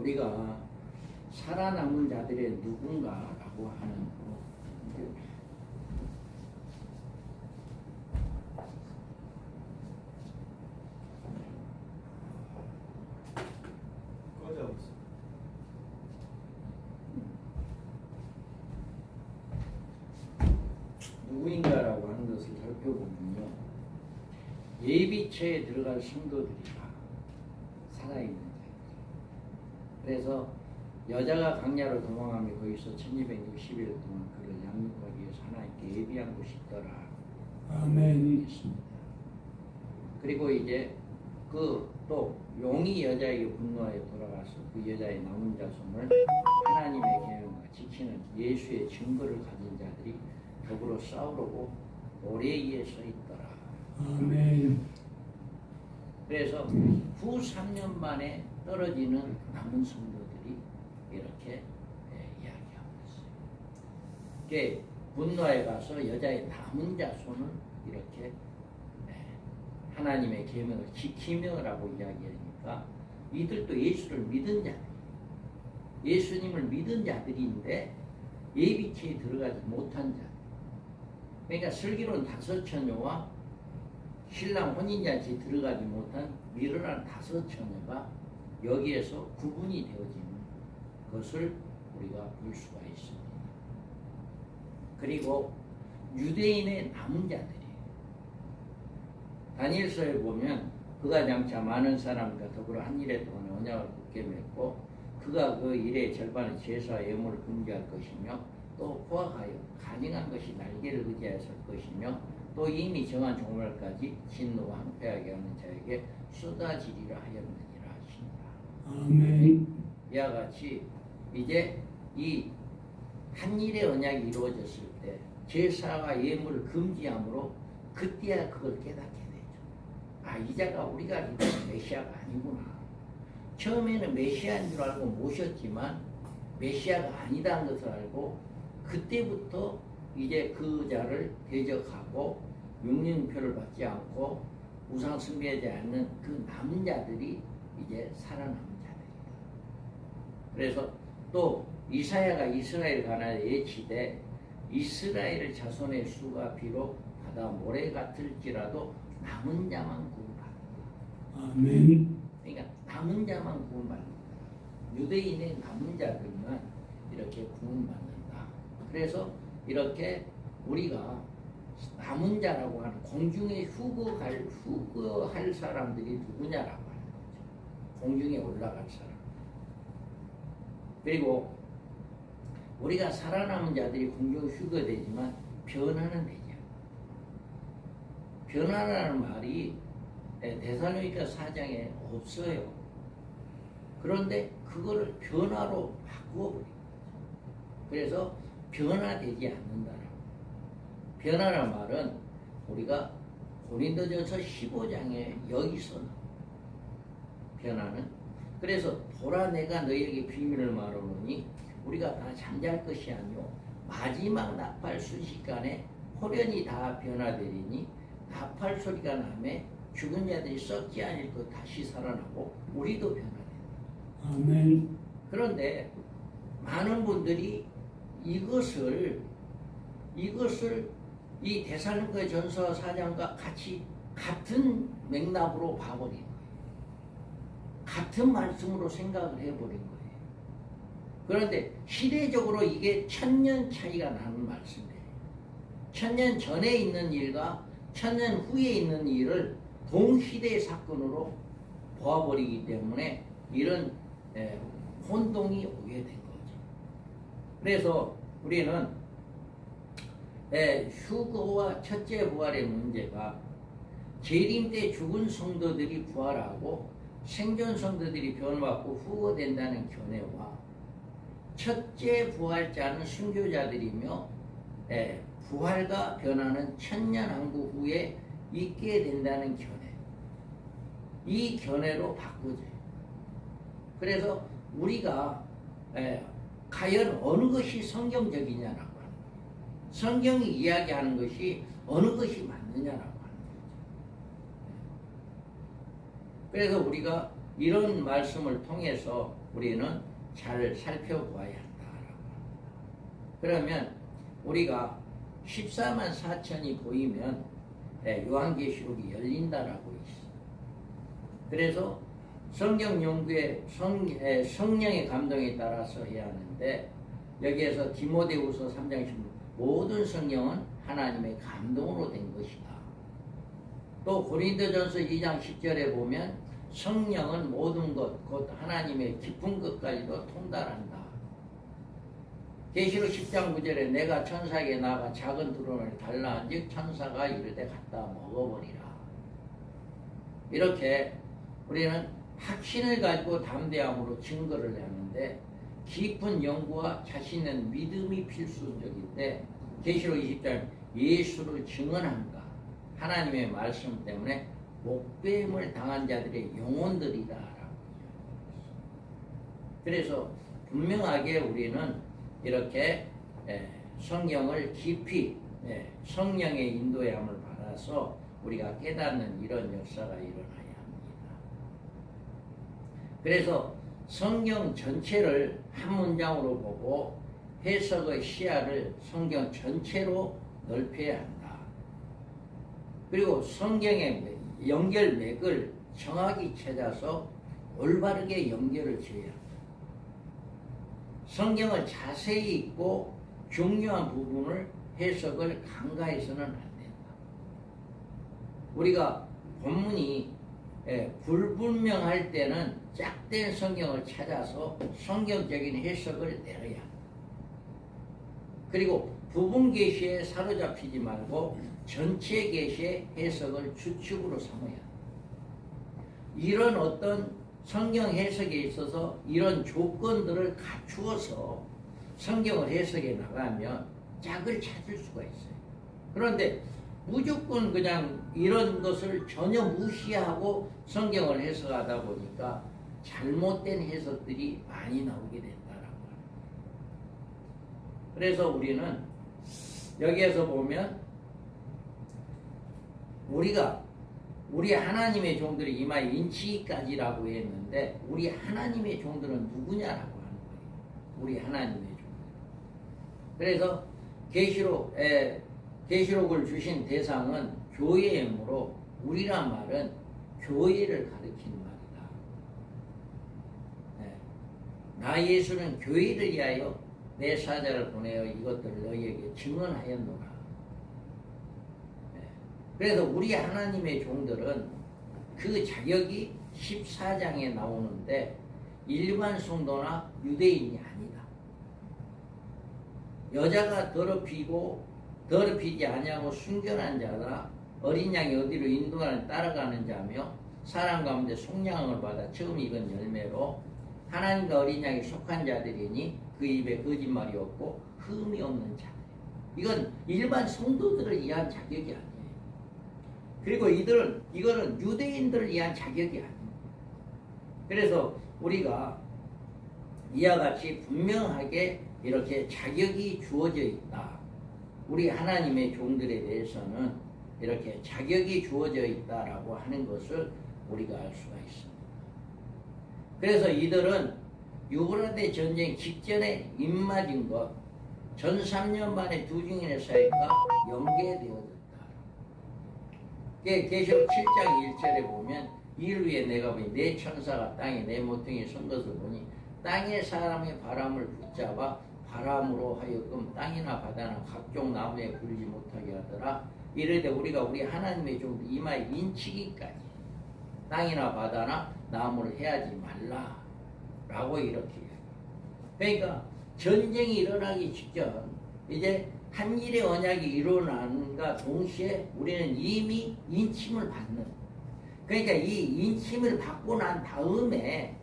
우리가 살아남은 자들의 누군가라고 하는 거. 누구인가라고 하는 것을 살펴보면요, 예비체에 들어갈 성도들이 다 살아있는 자예요. 그래서 여자가 광야로 도망하며 거기서 1260일 동안 그를 양육하기 위해서 하나님께 예비한 곳이 있더라. 아멘. 그리고 이제 그 또 용이 여자에게 분노하여 돌아가서 그 여자의 남은 자손을 하나님의 계명과 지키는 예수의 증거를 가진 자들이 더불어 싸우려고 모래 위에 서 있더라. 아멘. 그래서 후 3년 만에 떨어지는 남은 성도들이 이렇게 이야기하고 있어요. 그게 분노에 가서 여자의 남은 자손을 이렇게 하나님의 계명을 지키며라고 이야기하니까 이들도 예수를 믿은 자들, 예수님을 믿은 자들인데 예비체에 들어가지 못한 자들. 그러니까 슬기로운 5처녀와 신랑 혼인잔치에 들어가지 못한 미련한 5처녀가 여기에서 구분이 되어지는 것을 우리가 볼 수가 있습니다. 그리고 유대인의 남은 자들이에요. 다니엘서에 보면 그가 장차 많은 사람과 더불어 한 일에 동안 언약을 굳게 맺고 그가 그 일의 절반의 제사와 예물을 금지할 것이며 또 포악하여 가증한 것이 날개를 의지하여 설 것이며 또 이미 정한 종말까지 진노와 항폐하게 하는 자에게 쏟아지리라 하였느니라 하신다. 아멘. 이와 같이 이제 이 한일의 언약이 이루어졌을 때 제사와 예물을 금지함으로 그때야 그걸 깨닫게 되죠. 아, 이자가 우리가 믿는 메시아가 아니구나. 처음에는 메시아인 줄 알고 모셨지만 메시아가 아니다는 것을 알고 그때부터 이제 그 자를 대적하고 육륜표를 받지 않고 우상 숭배하지 않는 그 남은 자들이 이제 살아남은 자들이다. 그래서 또 이사야가 이스라엘 가나에 예치되 이스라엘 자손의 수가 비록 바다 모래 같을지라도 남은 자만 구원받는다. 아멘. 그러니까 남은 자만 구원받는다. 유대인의 남은 자들만 이렇게 구원받는다. 그래서 이렇게 우리가 남은 자라고 하는 공중에 후거할 사람들이 누구냐라고 하는 거죠. 공중에 올라갈 사람. 그리고 우리가 살아남은 자들이 공중에 휴거되지만 변화는 되지 않아요. 변화라는 말이 데살로니가 4장에 없어요. 그런데 그거를 변화로 바꾸어버린 거죠. 그래서 변화되지 않는다라고. 변화라는 말은 우리가 고린도전서 15장에 여기서 변화는 그래서 보라 내가 너희에게 비밀을 말하노니 우리가 다 잠잘 것이 아니오 마지막 나팔 순식간에 호련히 다 변화되리니 나팔 소리가 나매 죽은 자들이 썩지 않을 것 다시 살아나고 우리도 변화된다. 아멘. 그런데 많은 분들이 이것을 이 데살로니가 전서 4장과 같이 같은 맥락으로 봐버린 거예요. 같은 말씀으로 생각을 해버린 거예요. 그런데 시대적으로 이게 1000년 차이가 나는 말씀이에요. 1000년 전에 있는 일과 1000년 후에 있는 일을 동시대의 사건으로 보아버리기 때문에 이런 혼동이 오게 된 거죠. 그래서 우리는 휴거와 첫째 부활의 문제가 재림 때 죽은 성도들이 부활하고 생존 성도들이 변화받고 후거된다는 견해와 첫째 부활자는 순교자들이며 부활과 변화는 천년왕국 후에 있게 된다는 견해, 이 견해로 바꾸죠. 그래서 우리가 과연 어느 것이 성경적이냐라고 하는 거예요. 성경이 이야기하는 것이 어느 것이 맞느냐라고 하는 거죠. 그래서 우리가 이런 말씀을 통해서 우리는 잘 살펴보아야 한다라고. 그러면 우리가 14만 4천이 보이면 요한계시록이 열린다라고 있어. 그래서 성경 연구에 성령의 감동에 따라서 해야 하는데, 여기에서 디모데후서 3장 16 모든 성경은 하나님의 감동으로 된 것이다. 또 고린도전서 2장 10절에 보면 성령은 모든 것 곧 하나님의 깊은 것까지도 통달한다. 계시록 10장 9절에 내가 천사에게 나가 작은 두루마리를 달라 한즉 천사가 이르되 갖다 먹어버리라. 이렇게 우리는 확신을 가지고 담대함으로 증거를 하는데, 깊은 연구와 자신의 믿음이 필수적인데, 계시록 20장 예수를 증언한가 하나님의 말씀 때문에 목배임을 당한 자들의 영혼들이다. 그래서 분명하게 우리는 이렇게 성경을 깊이 성령의 인도함을 받아서 우리가 깨닫는 이런 역사가 일어나야 합니다. 그래서 성경 전체를 한 문장으로 보고 해석의 시야를 성경 전체로 넓혀야 한다. 그리고 성경의 연결맥을 정확히 찾아서 올바르게 연결을 지어야 한다. 성경을 자세히 읽고 중요한 부분을 해석을 간과해서는 안 된다. 우리가 본문이 불분명할 때는 짝된 성경을 찾아서 성경적인 해석을 내려야 한다. 그리고 부분 계시에 사로잡히지 말고 전체 계시의 해석을 주축으로 삼아야 한다. 이런 어떤 성경 해석에 있어서 이런 조건들을 갖추어서 성경을 해석해 나가면 짝을 찾을 수가 있어요. 그런데 무조건 그냥 이런 것을 전혀 무시하고 성경을 해석하다 보니까 잘못된 해석들이 많이 나오게 된다라고 합니다. 그래서 우리는 여기에서 보면 우리 하나님의 종들이 이마에 인치기까지라고 했는데, 우리 하나님의 종들은 누구냐라고 하는 거예요. 우리 하나님의 종들. 그래서 계시록을 주신 대상은 교회이므로 우리란 말은 교회를 가리키는 말이다. 나 예수는 교회를 위하여 내 사자를 보내어 이것들을 너희에게 증언하였노라. 그래서 우리 하나님의 종들은 그 자격이 14장에 나오는데 일반 성도나 유대인이 아니다. 여자가 더럽히지 아니하고 순결한 자라 어린 양이 어디로 인도하는 따라가는 자며 사람 가운데 속량을 받아 처음 익은 열매로 하나님과 어린 양이 속한 자들이니 그 입에 거짓말이 없고 흠이 없는 자들. 이건 일반 성도들을 위한 자격이 아니에요. 그리고 이거는 유대인들을 위한 자격이 아닙니다. 그래서 우리가 이와 같이 분명하게 이렇게 자격이 주어져 있다. 우리 하나님의 종들에 대해서는 이렇게 자격이 주어져 있다라고 하는 것을 우리가 알 수가 있습니다. 그래서 이들은 유브라데 전쟁 직전에 입맞은 것, 전 3년 만에 두 증인의 사이가 연계되어졌다. 계시록 7장 1절에 보면 이를 위해 내가 보니 내 천사가 땅에 내 모퉁이에 선 것을 보니 땅의 사람의 바람을 붙잡아 바람으로 하여금 땅이나 바다나 각종 나무에 불지 못하게 하더라. 이르되 우리가 우리 하나님의 종들 이마에 인치기까지 땅이나 바다나 나무를 해하지 말라 라고 이렇게 그러니까 전쟁이 일어나기 직전 이제 한일의 언약이 일어나는가 동시에 우리는 이미 인침을 받는, 그러니까 이 인침을 받고 난 다음에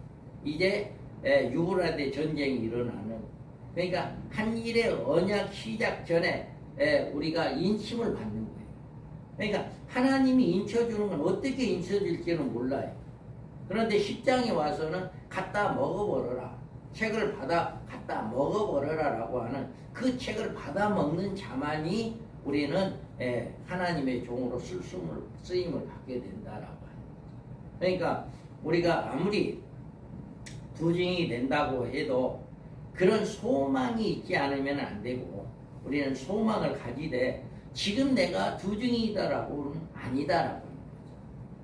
이제 유브라데 전쟁이 일어나는, 그러니까 한일의 언약 시작 전에 우리가 인침을 받는 거예요. 그러니까 하나님이 인쳐주는 건 어떻게 인쳐줄지는 몰라요. 그런데 10장에 와서는 갖다 먹어버려라, 책을 받아 갖다 먹어버려라 라고 하는 그 책을 받아 먹는 자만이 우리는 하나님의 종으로 쓰임을 받게 된다라고 하는 거죠. 그러니까 우리가 아무리 두 증인이 된다고 해도 그런 소망이 있지 않으면 안 되고, 우리는 소망을 가지되 지금 내가 두 증인이다라고는 아니다라고 하는 거죠.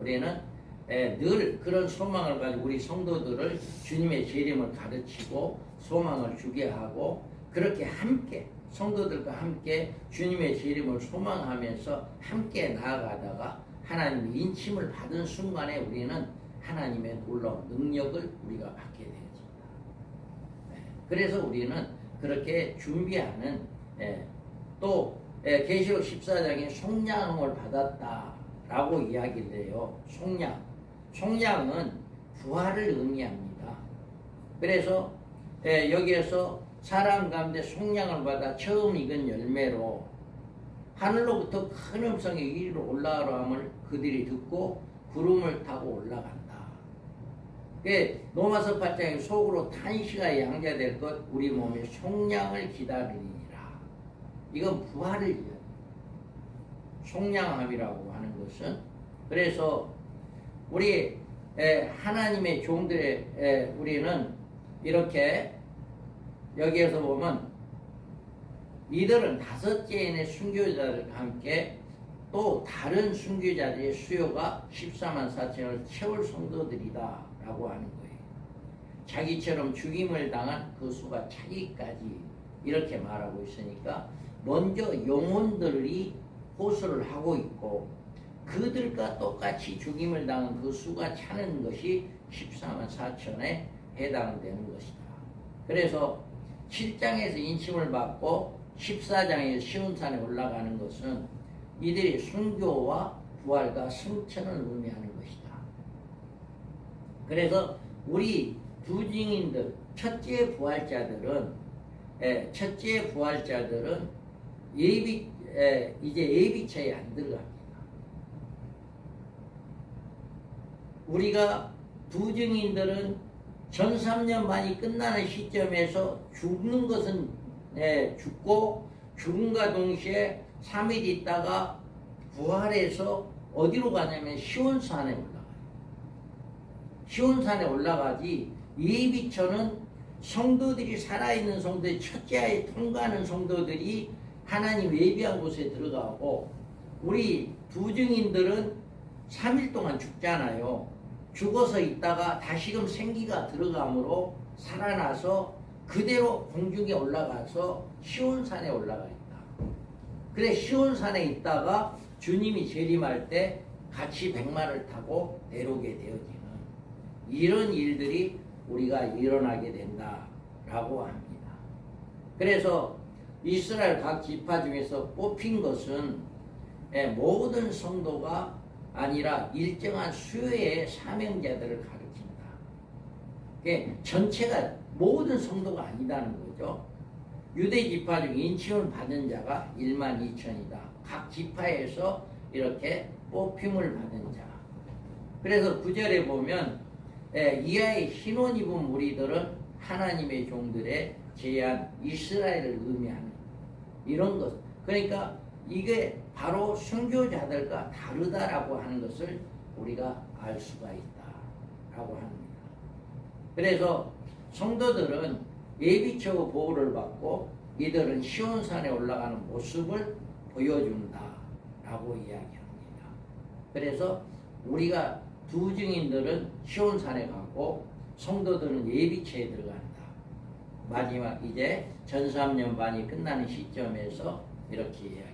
우리는 늘 그런 소망을 가지고 우리 성도들을 주님의 재림을 가르치고 소망을 주게 하고, 그렇게 함께 성도들과 함께 주님의 재림을 소망하면서 함께 나아가다가 하나님의 인침을 받은 순간에 우리는 하나님의 놀라운 능력을 우리가 받게 되어집니다. 그래서 우리는 그렇게 준비하는, 또 계시록 14장에 속량을 받았다라고 이야기를 해요. 속량은 부활을 의미합니다. 그래서 여기에서 사람 가운데 속량을 받아 처음 익은 열매로 하늘로부터 큰 음성이 이리로 올라가라 함을 그들이 듣고 구름을 타고 올라간다. 로마서 8장에 속으로 탄식하여 양자될 것 우리 몸의 속량을 기다리니라. 이건 부활을 이야기합니다. 속량함이라고 하는 것은, 그래서 우리 하나님의 종들의 우리는 이렇게 여기에서 보면 이들은 다섯째인의 순교자들과 함께 또 다른 순교자들의 수요가 14만 4천을 채울 성도들이다 라고 하는 거예요. 자기처럼 죽임을 당한 그 수가 차기까지 이렇게 말하고 있으니까 먼저 영혼들이 호소를 하고 있고, 그들과 똑같이 죽임을 당한 그 수가 차는 것이 14만 4천에 해당되는 것이다. 그래서 7장에서 인침을 받고 14장에 시온산에 올라가는 것은 이들이 순교와 부활과 승천을 의미하는 것이다. 그래서 우리 두 증인들, 첫째 부활자들은 이제 예비처에 안 들어갑니다. 우리가 두 증인들은 전 3년 반이 끝나는 시점에서 죽는 것은 죽고, 죽음과 동시에 3일 있다가 부활해서 어디로 가냐면 시온산에 올라가요. 시온산에 올라가지, 예비처는 성도들이, 살아있는 성도들이, 첫째에 통과하는 성도들이 하나님 예비한 곳에 들어가고, 우리 두 증인들은 3일 동안 죽잖아요. 죽어서 있다가 다시금 생기가 들어가므로 살아나서 그대로 공중에 올라가서 시온산에 올라가 있다. 그래, 시온산에 있다가 주님이 재림할 때 같이 백마를 타고 내려오게 되어지는 이런 일들이 우리가 일어나게 된다라고 합니다. 그래서 이스라엘 각 지파 중에서 뽑힌 것은 모든 성도가 아니라 일정한 수요의 사명자들을 가리킨다. 전체가 모든 성도가 아니다는 거죠. 유대 지파 중 인침을 받은 자가 1만 2천이다. 각 지파에서 이렇게 뽑힘을 받은 자. 그래서 9절에 보면 이하의 흰옷 입은 무리들은 하나님의 종들의 제한 이스라엘을 의미하는 이런 것. 그러니까 이게 바로 순교자들과 다르다라고 하는 것을 우리가 알 수가 있다라고 합니다. 그래서 성도들은 예비처 보호를 받고 이들은 시온산에 올라가는 모습을 보여준다라고 이야기합니다. 그래서 우리가 두 증인들은 시온산에 가고 성도들은 예비처에 들어간다. 마지막 이제 전 3년 반이 끝나는 시점에서 이렇게 이야기합니다.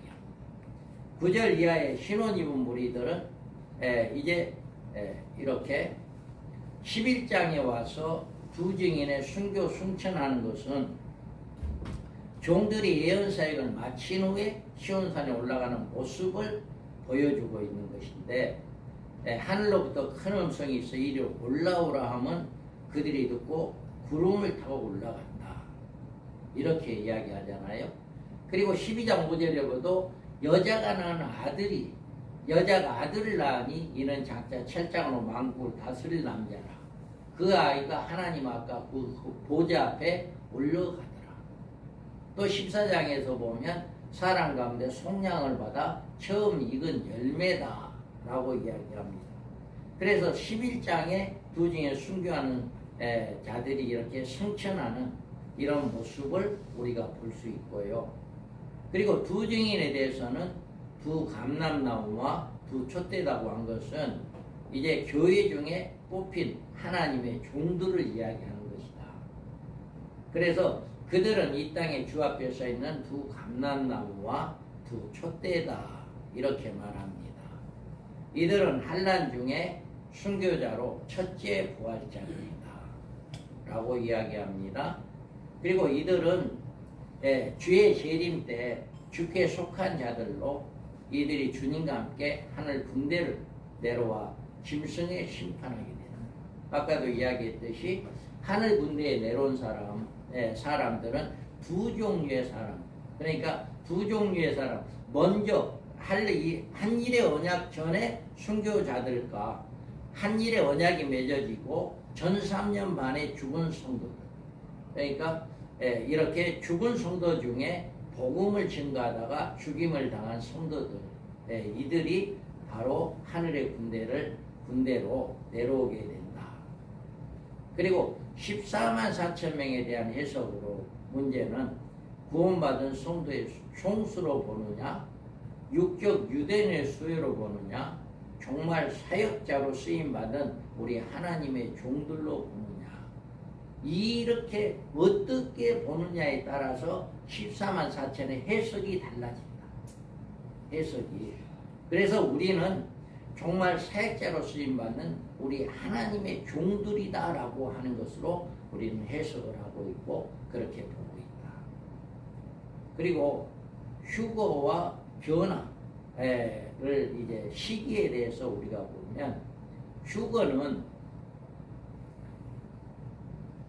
9절 이하의 흰옷 입은 무리들은 이제 이렇게 11장에 와서 두 증인의 순교 승천하는 것은 종들이 예언 사역을 마친 후에 시온산에 올라가는 모습을 보여주고 있는 것인데, 하늘로부터 큰 음성이 있어 이리 올라오라 하면 그들이 듣고 구름을 타고 올라간다. 이렇게 이야기하잖아요. 그리고 12장 5절에 보도 여자가 아들을 낳으니 이는 장차 철장으로 만국을 다스릴 남자라. 그 아이가 하나님 아까 그 보좌 앞에 올라가더라. 또 14장에서 보면 사람 가운데 속량을 받아 처음 익은 열매다 라고 이야기합니다. 그래서 11장에 두 증에 순교하는 자들이 이렇게 성천하는 이런 모습을 우리가 볼 수 있고요. 그리고 두 증인에 대해서는 두 감람나무와 두 촛대라고 한 것은 이제 교회 중에 뽑힌 하나님의 종들을 이야기하는 것이다. 그래서 그들은 이 땅에 주 앞에 서 있는 두 감람나무와 두 촛대다 이렇게 말합니다. 이들은 환난 중에 순교자로 첫째 부활자들이다 라고 이야기합니다. 그리고 이들은 주의 재림 때 주께 속한 자들로 이들이 주님과 함께 하늘 군대를 내려와 짐승에 심판하게 되는, 아까도 이야기했듯이 하늘 군대에 내려온 사람들은 두 종류의 사람, 그러니까 두 종류의 사람, 먼저 한일의 언약 전에 순교자들과 한일의 언약이 맺어지고 전 3년 만에 죽은 성도들, 그러니까 이렇게 죽은 성도 중에 복음을 증거하다가 죽임을 당한 성도들, 이들이 바로 하늘의 군대로 내려오게 된다. 그리고 14만 4천 명에 대한 해석으로 문제는 구원받은 성도의 총수로 보느냐, 육적 유대인의 수요로 보느냐, 정말 사역자로 쓰임받은 우리 하나님의 종들로 보느냐, 이렇게 어떻게 보느냐에 따라서 14만 4천의 해석이 달라진다. 해석이. 그래서 우리는 정말 사역자로 쓰임받는 우리 하나님의 종들이다라고 하는 것으로 우리는 해석을 하고 있고 그렇게 보고 있다. 그리고 휴거와 변화를 이제 시기에 대해서 우리가 보면, 휴거는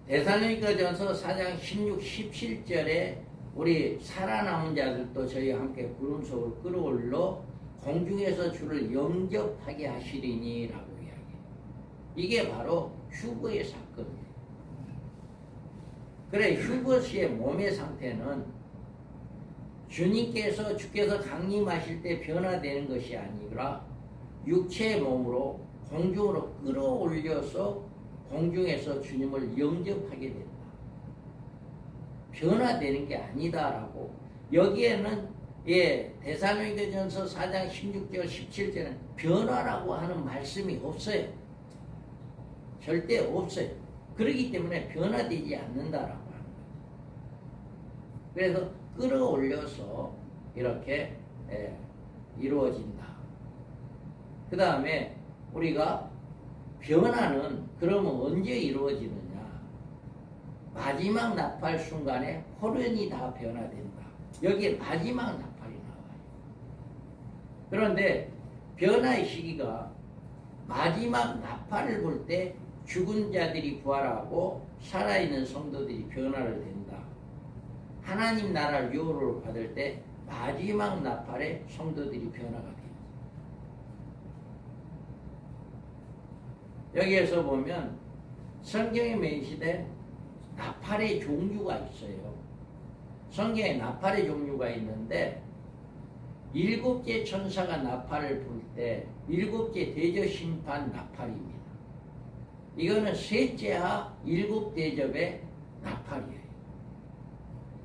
데살로니가전서 4장 16, 17절에 우리 살아남은 자들도 저희와 함께 구름 속을 끌어올려 공중에서 주를 영접하게 하시리니 라고 이야기해요. 이게 바로 휴거의 사건이에요. 그래, 휴거 시의 몸의 상태는 주께서 강림하실 때 변화되는 것이 아니라 육체의 몸으로 공중으로 끌어올려서 공중에서 주님을 영접하게 된다. 변화되는 게 아니다라고. 여기에는 데살로니가전서 4장 16절 17절은 변화라고 하는 말씀이 없어요. 절대 없어요. 그렇기 때문에 변화되지 않는다라고 하는 거예요. 그래서 끌어올려서 이렇게 이루어진다. 그 다음에 우리가 변화는 그러면 언제 이루어지느냐? 마지막 나팔 순간에 호련이 다 변화된다. 여기에 마지막 나팔이 나와요. 그런데 변화의 시기가 마지막 나팔을 볼 때 죽은 자들이 부활하고 살아있는 성도들이 변화를 된다. 하나님 나라를 유업으로 받을 때 마지막 나팔에 성도들이 변화가 됩니다. 여기에서 보면 성경에 명시된 나팔의 종류가 있어요. 성경에 나팔의 종류가 있는데, 일곱째 천사가 나팔을 불 때 일곱째 대접 심판 나팔입니다. 이거는 셋째하 일곱 대접의 나팔이에요.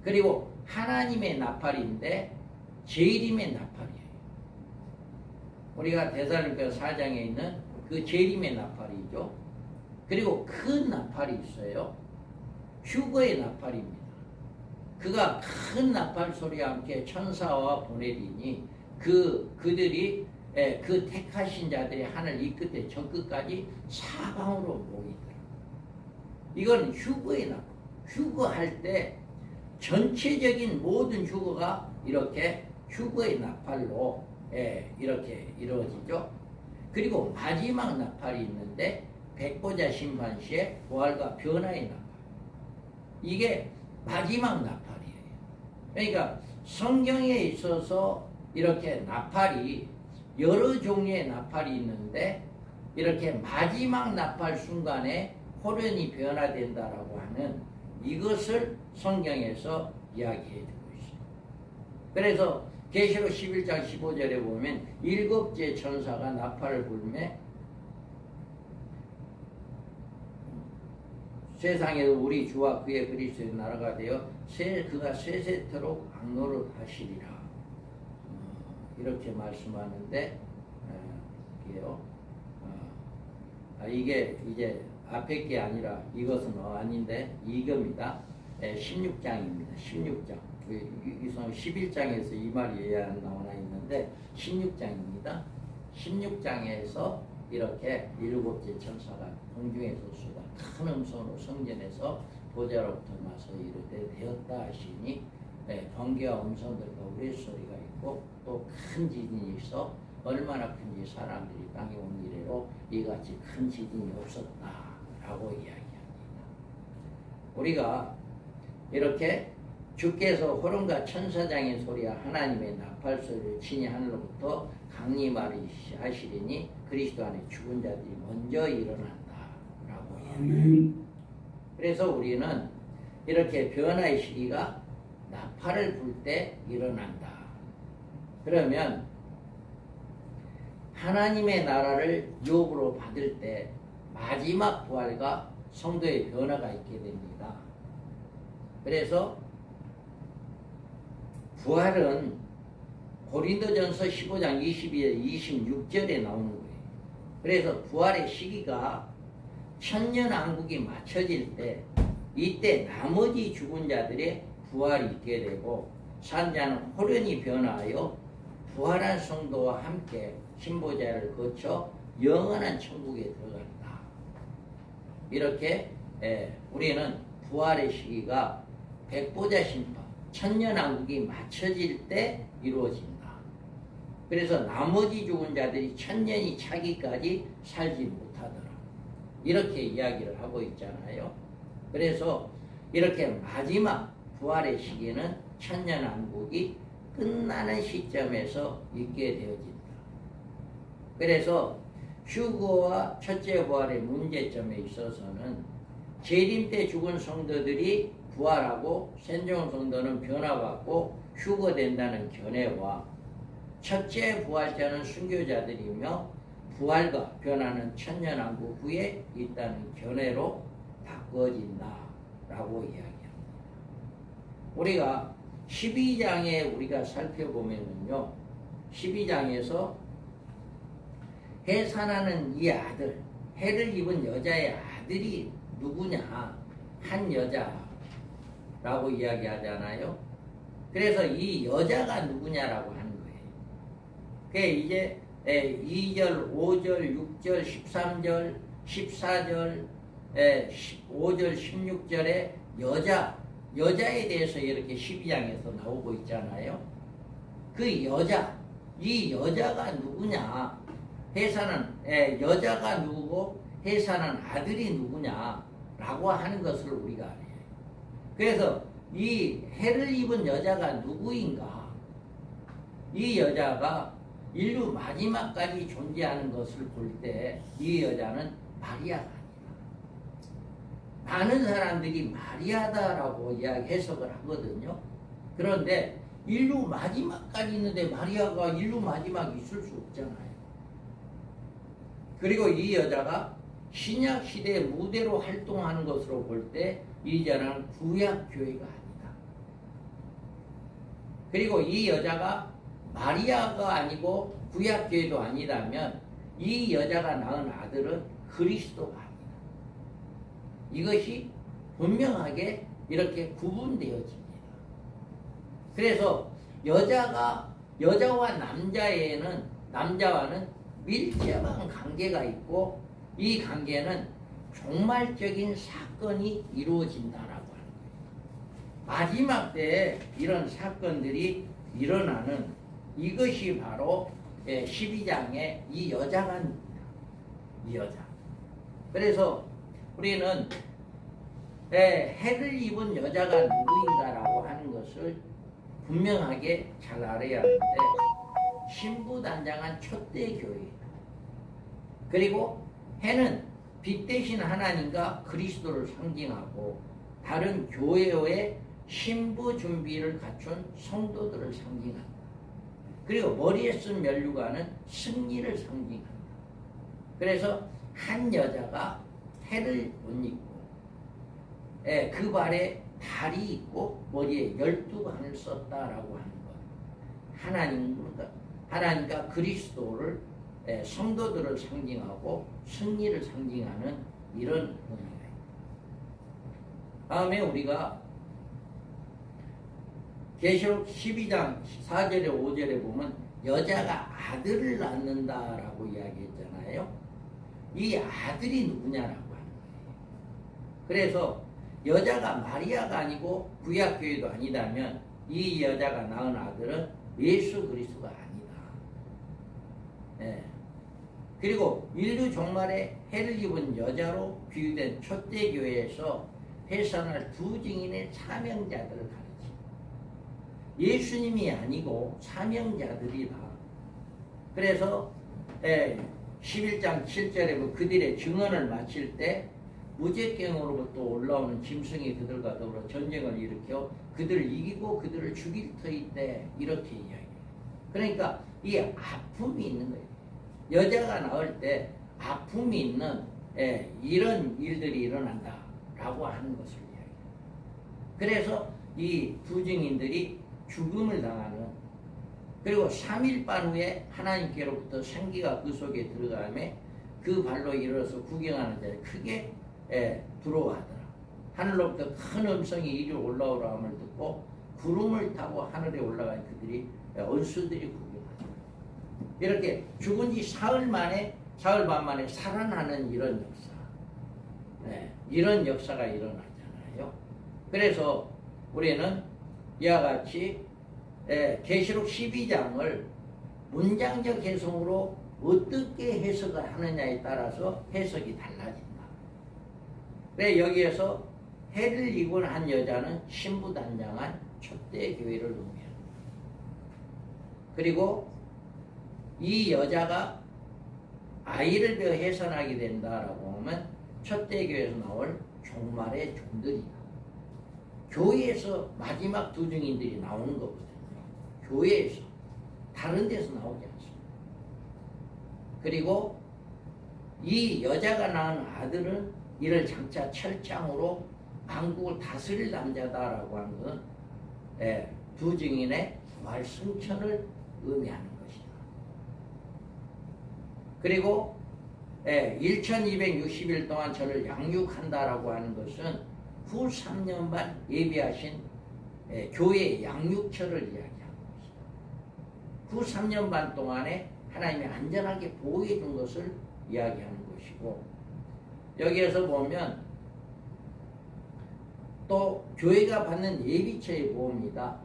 그리고 하나님의 나팔인데 재림의 나팔이에요. 우리가 데살로니가 4장에 있는 그 재림의 나팔이죠. 그리고 큰 나팔이 있어요. 휴거의 나팔입니다. 그가 큰 나팔 소리와 함께 천사와 보내리니 그들이 그 택하신 자들이 하늘 이 끝에 저 끝까지 사방으로 모이더라. 이건 휴거의 나팔. 휴거할 때 전체적인 모든 휴거가 이렇게 휴거의 나팔로 이렇게 이루어지죠. 그리고 마지막 나팔이 있는데 백보자 심판 시에 부활과 변화의 나팔. 이게 마지막 나팔이에요. 그러니까 성경에 있어서 이렇게 나팔이 여러 종류의 나팔이 있는데, 이렇게 마지막 나팔 순간에 호련이 변화된다라고 하는 이것을 성경에서 이야기해주고 있습니다. 그래서 계시록 11장 15절에 보면 일곱째 천사가 나팔을 불매 세상에도 우리 주와 그의 그리스도의 나라가 되어 그가 세세토록 왕노릇하시리라. 이렇게 말씀하는데 이게요. 이게 이제 앞에 게 아니라 이것은 아닌데 이겁니다. 16장입니다. 16장. 11장에서 이 말이 왜 안 나오나 있는데 16장입니다. 16장에서 이렇게 일곱째 천사가 공중에서 쏘다 큰 음성으로 성전에서 보좌로부터 나서 이르되 되었다 하시니 번개와 음성들과 우레소리가 있고 또 큰 지진이 있어 얼마나 큰지 사람들이 땅에 온 이래로 이같이 큰 지진이 없었다라고 이야기합니다. 우리가 이렇게 주께서 호른과 천사장의 소리와 하나님의 나팔 소리를 친히 하늘로부터 강림하시리니 그리스도 안에 죽은 자들이 먼저 일어난다라고 이야기합니다. 그래서 우리는 이렇게 변화의 시기가 나팔을 불 때 일어난다. 그러면 하나님의 나라를 유업으로 받을 때 마지막 부활과 성도의 변화가 있게 됩니다. 그래서 부활은 고린도전서 15장 22-26절에 나오는 거예요. 그래서 부활의 시기가 천년왕국이 맞춰질 때 이때 나머지 죽은 자들의 부활이 있게 되고 산자는 호련히 변화하여 부활한 성도와 함께 신보자를 거쳐 영원한 천국에 들어간다. 이렇게 우리는 부활의 시기가 백보자 심판, 천년왕국이 맞춰질 때 이루어진다. 그래서 나머지 죽은 자들이 천년이 차기까지 살지 못하더라. 이렇게 이야기를 하고 있잖아요. 그래서 이렇게 마지막 부활의 시기는 천년왕국이 끝나는 시점에서 있게 되어진다. 그래서 휴거와 첫째 부활의 문제점에 있어서는 재림 때 죽은 성도들이 부활하고 생존 성도는 변화받고 휴거된다는 견해와 첫째 부활자는 순교자들이며 부활과 변화는 천년왕국 후에 있다는 견해로 바꿔진다라고 이야기합니다. 우리가 12장에 우리가 살펴보면은요, 12장에서 해산하는 이 아들, 해를 입은 여자의 아들이 누구냐? 한 여자라고 이야기하잖아요. 그래서 이 여자가 누구냐라고 하는 거예요. 그게 이제 2절, 5절, 6절, 13절, 14절, 15절, 16절에 여자에 대해서 이렇게 12장에서 나오고 있잖아요. 그 여자, 이 여자가 누구냐? 해산은 여자가 누구고 해산은 아들이 누구냐라고 하는 것을 우리가 알아요. 그래서 이 해를 입은 여자가 누구인가? 이 여자가 인류 마지막까지 존재하는 것을 볼 때 이 여자는 마리아가 아니다. 많은 사람들이 마리아다라고 해석을 하거든요. 그런데 인류 마지막까지 있는데 마리아가 인류 마지막에 있을 수 없잖아요. 그리고 이 여자가 신약 시대 무대로 활동하는 것으로 볼 때 이 여자는 구약 교회가 아니다. 그리고 이 여자가 마리아가 아니고 구약 교회도 아니라면 이 여자가 낳은 아들은 그리스도가 아니다. 이것이 분명하게 이렇게 구분되어집니다. 그래서 여자와 남자와는 밀접한 관계가 있고 이 관계는 종말적인 사건이 이루어진다라고 하는 거예요. 마지막 때에 이런 사건들이 일어나는 이것이 바로 12장의 이 여자가 누구냐. 이 여자. 그래서 우리는 해를 입은 여자가 누구인가라고 하는 것을 분명하게 잘 알아야 하는데 신부단장한 초대 교회이다. 그리고 해는 빛 대신 하나님과 그리스도를 상징하고 다른 교회의 신부 준비를 갖춘 성도들을 상징한다. 그리고 머리에 쓴 면류관은 승리를 상징한다. 그래서 한 여자가 해를 못 입고 그 발에 달이 있고 머리에 12관을 썼다라고 하는 것. 하나님과 그리스도를 성도들을 상징하고 승리를 상징하는 이런 의미가 있다. 다음에 우리가 계시록 12장 4절에 5절에 보면 여자가 아들을 낳는다라고 이야기했잖아요. 이 아들이 누구냐라고 하는 거예요. 그래서 여자가 마리아가 아니고 구약교회도 아니다면 이 여자가 낳은 아들은 예수 그리스도가 아니다. 그리고 인류 종말에 해를 입은 여자로 비유된 초대교회에서 회상할 두 증인의 사명자들을 가르칩니다. 예수님이 아니고 사명자들이다. 그래서 11장 7절에 그들의 증언을 마칠 때 무제경으로부터 올라오는 짐승이 그들과 더불어 전쟁을 일으켜 그들을 이기고 그들을 죽일 터이때 이렇게 이야기해요. 그러니까 이 아픔이 있는 거예요. 여자가 나올 때 아픔이 있는 이런 일들이 일어난다라고 하는 것을 이야기해요. 그래서 이 두 증인들이 죽음을 당하는, 그리고 3일반 후에 하나님께로부터 생기가 그 속에 들어가며 그 발로 일어서 구경하는 자에 크게 두려워하더라. 하늘로부터 큰 음성이 이리 올라오라 함을 듣고 구름을 타고 하늘에 올라간 그들이 원수들이 구경하더라. 이렇게 죽은 지 사흘 반 만에 살아나는 이런 역사, 이런 역사가 일어나잖아요. 그래서 우리는 이와 같이 계시록 12장을 문장적 해석으로 어떻게 해석을 하느냐에 따라서 해석이 달라진다. 그래 여기에서 해를 입은 한 여자는 신부단장한 초대교회를 의미합니다. 그리고 이 여자가 아이를 배워 해산하게 된다라고 하면 초대교회에서 나올 종말의 종들이다. 교회에서 마지막 두 증인들이 나오는 거거든요. 교회에서. 다른 데서 나오지 않습니다. 그리고 이 여자가 낳은 아들은 이를 장차 철장으로 왕국을 다스릴 남자다라고 하는 것은 두 증인의 부활 승천을 의미하는 것이다. 그리고 1260일 동안 저를 양육한다라고 하는 것은 후 3년 반 예비하신 교회의 양육처를 이야기하는 것이다. 후 3년 반 동안에 하나님이 안전하게 보호해 준 것을 이야기하는 것이고, 여기에서 보면 또 교회가 받는 예비처의 보호입니다.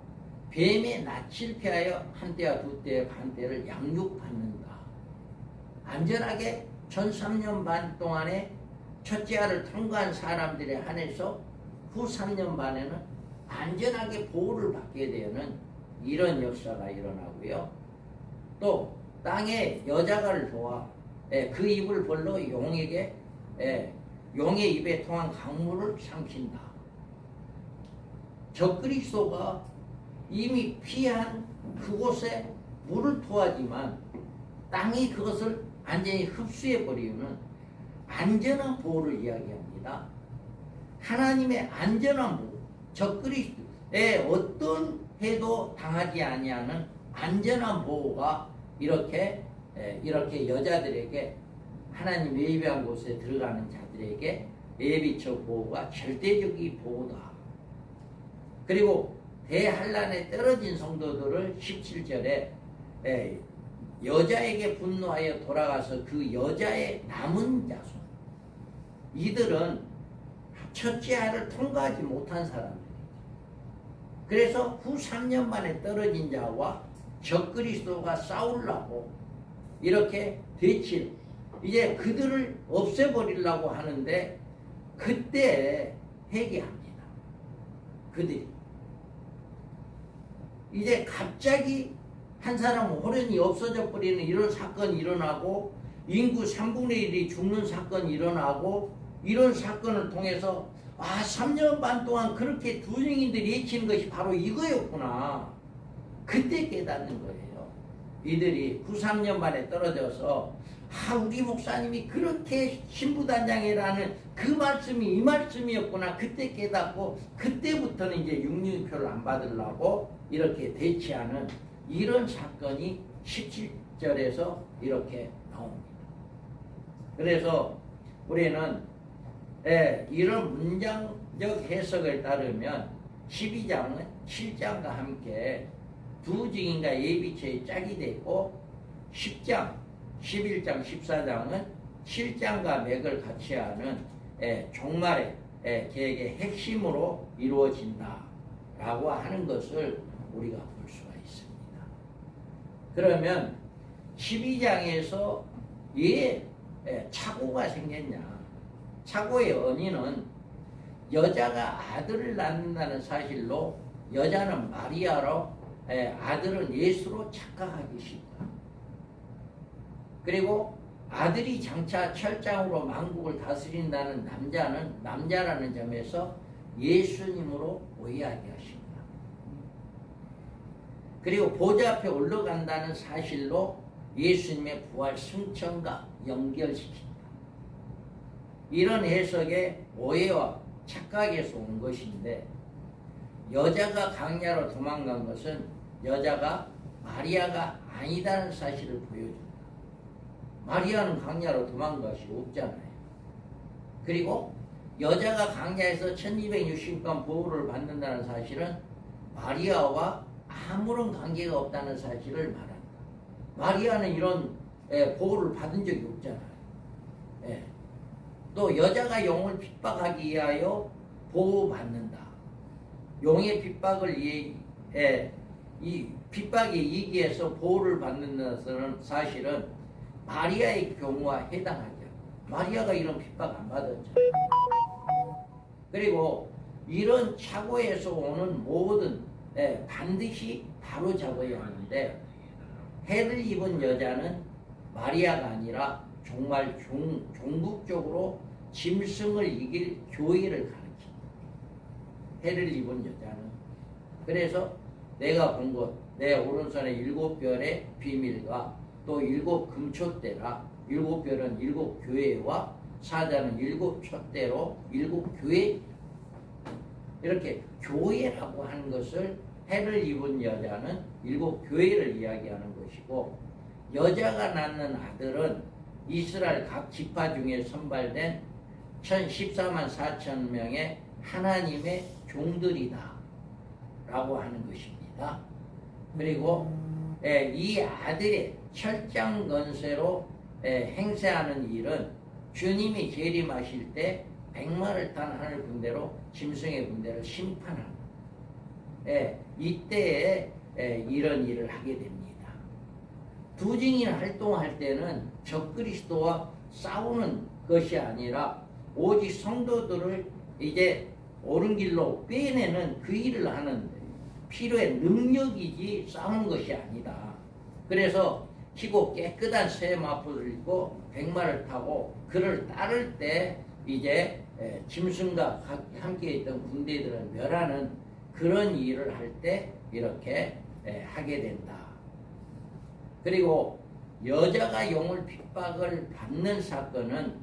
뱀의 낯을 피하여 한때와 두때 반때를 양육받는다. 안전하게 전 3년 반 동안에 첫째 알을 통과한 사람들에 한해서 후 3년 반에는 안전하게 보호를 받게 되는 이런 역사가 일어나고요. 또 땅에 여자가를 도와 그 입을 벌러 용에게 용의 입에 통한 강물을 삼킨다. 적그리스도가 이미 피한 그곳에 물을 토하지만 땅이 그것을 완전히 흡수해 버리는 안전한 보호를 이야기합니다. 하나님의 안전한 보호, 적그리스도의 어떤 해도 당하지 아니하는 안전한 보호가 이렇게 여자들에게, 하나님 예비한 곳에 들어가는 자들에게 예비처 보호가 절대적인 보호다. 그리고 대한란에 떨어진 성도들을 17절에 여자에게 분노하여 돌아가서 그 여자의 남은 자손, 이들은 첫째 알을 통과하지 못한 사람들이죠. 그래서 후 3년 만에 떨어진 자와 적그리스도가 싸우려고 이렇게 대치, 이제 그들을 없애버리려고 하는데 그때 회개합니다. 그들이 이제 갑자기 한 사람 호련이 없어져 버리는 이런 사건이 일어나고 인구 3분의 1이 죽는 사건이 일어나고, 이런 사건을 통해서 3년 반 동안 그렇게 두 증인들이 외치는 것이 바로 이거였구나. 그때 깨닫는 거예요. 이들이 3년 만에 떨어져서 우리 목사님이 그렇게 신부단장이라는 그 말씀이 이 말씀이었구나. 그때 깨닫고 그때부터는 이제 육류표를 안 받으려고 이렇게 대치하는 이런 사건이 17절에서 이렇게 나옵니다. 그래서 우리는 이런 문장적 해석을 따르면 12장은 7장과 함께 두 증인과 예비체의 짝이 되고 10장, 11장, 14장은 7장과 맥을 같이 하는 종말의 계획의 핵심으로 이루어진다라고 하는 것을 우리가 볼 수가 있습니다. 그러면 12장에서 왜 착오가 생겼냐? 착오의 원인은 여자가 아들을 낳는다는 사실로 여자는 마리아로 아들은 예수로 착각하기 쉽다. 그리고 아들이 장차 철장으로 만국을 다스린다는 남자라는 점에서 예수님으로 오해하게 하십니다. 그리고 보좌 앞에 올라간다는 사실로 예수님의 부활 승천과 연결시킵니다. 이런 해석의 오해와 착각에서 온 것인데 여자가 강야로 도망간 것은 여자가 마리아가 아니다는 사실을 보여줍니다. 마리아는 강야로 도망간 것이 없잖아요. 그리고 여자가 강야에서 1260번 보호를 받는다는 사실은 마리아와 아무런 관계가 없다는 사실을 말한다. 마리아는 이런 보호를 받은 적이 없잖아요. 또 여자가 용을 핍박하기 위하여 보호받는다. 용의 핍박을 이 핍박에 이기해서 보호를 받는다는 사실은 마리아의 경우와 해당하죠. 마리아가 이런 핍박 안 받았죠. 그리고 이런 착오에서 오는 모든 반드시 바로잡아야 하는데 해를 입은 여자는 마리아가 아니라 정말 종국적으로 짐승을 이길 교회를 가르칩니다. 해를 입은 여자는. 그래서 내가 본 것, 내 오른손에 7별의 비밀과 또 7 금촛대라. 7별은 7 교회와 사자는 7 촛대로 7 교회. 이렇게 교회라고 하는 것을 해를 입은 여자는 7 교회를 이야기하는 것이고 여자가 낳는 아들은 이스라엘 각 지파 중에 선발된 14만 4천 명의 하나님의 종들이다 라고 하는 것입니다. 그리고 이 아들의 철장 건세로 행세하는 일은 주님이 재림하실 때 백마를 탄 하늘 군대로 짐승의 군대를 심판합니다. 이때에 이런 일을 하게 됩니다. 두 증인 활동할 때는 적그리스도와 싸우는 것이 아니라 오직 성도들을 이제 옳은 길로 빼내는 그 일을 하는 필요의 능력이지 싸우는 것이 아니다. 그래서 희고 깨끗한 새 마포를 입고 백마를 타고 그를 따를 때 이제 짐승과 함께 있던 군대들을 멸하는 그런 일을 할 때 이렇게 하게 된다. 그리고 여자가 용을 핍박을 받는 사건은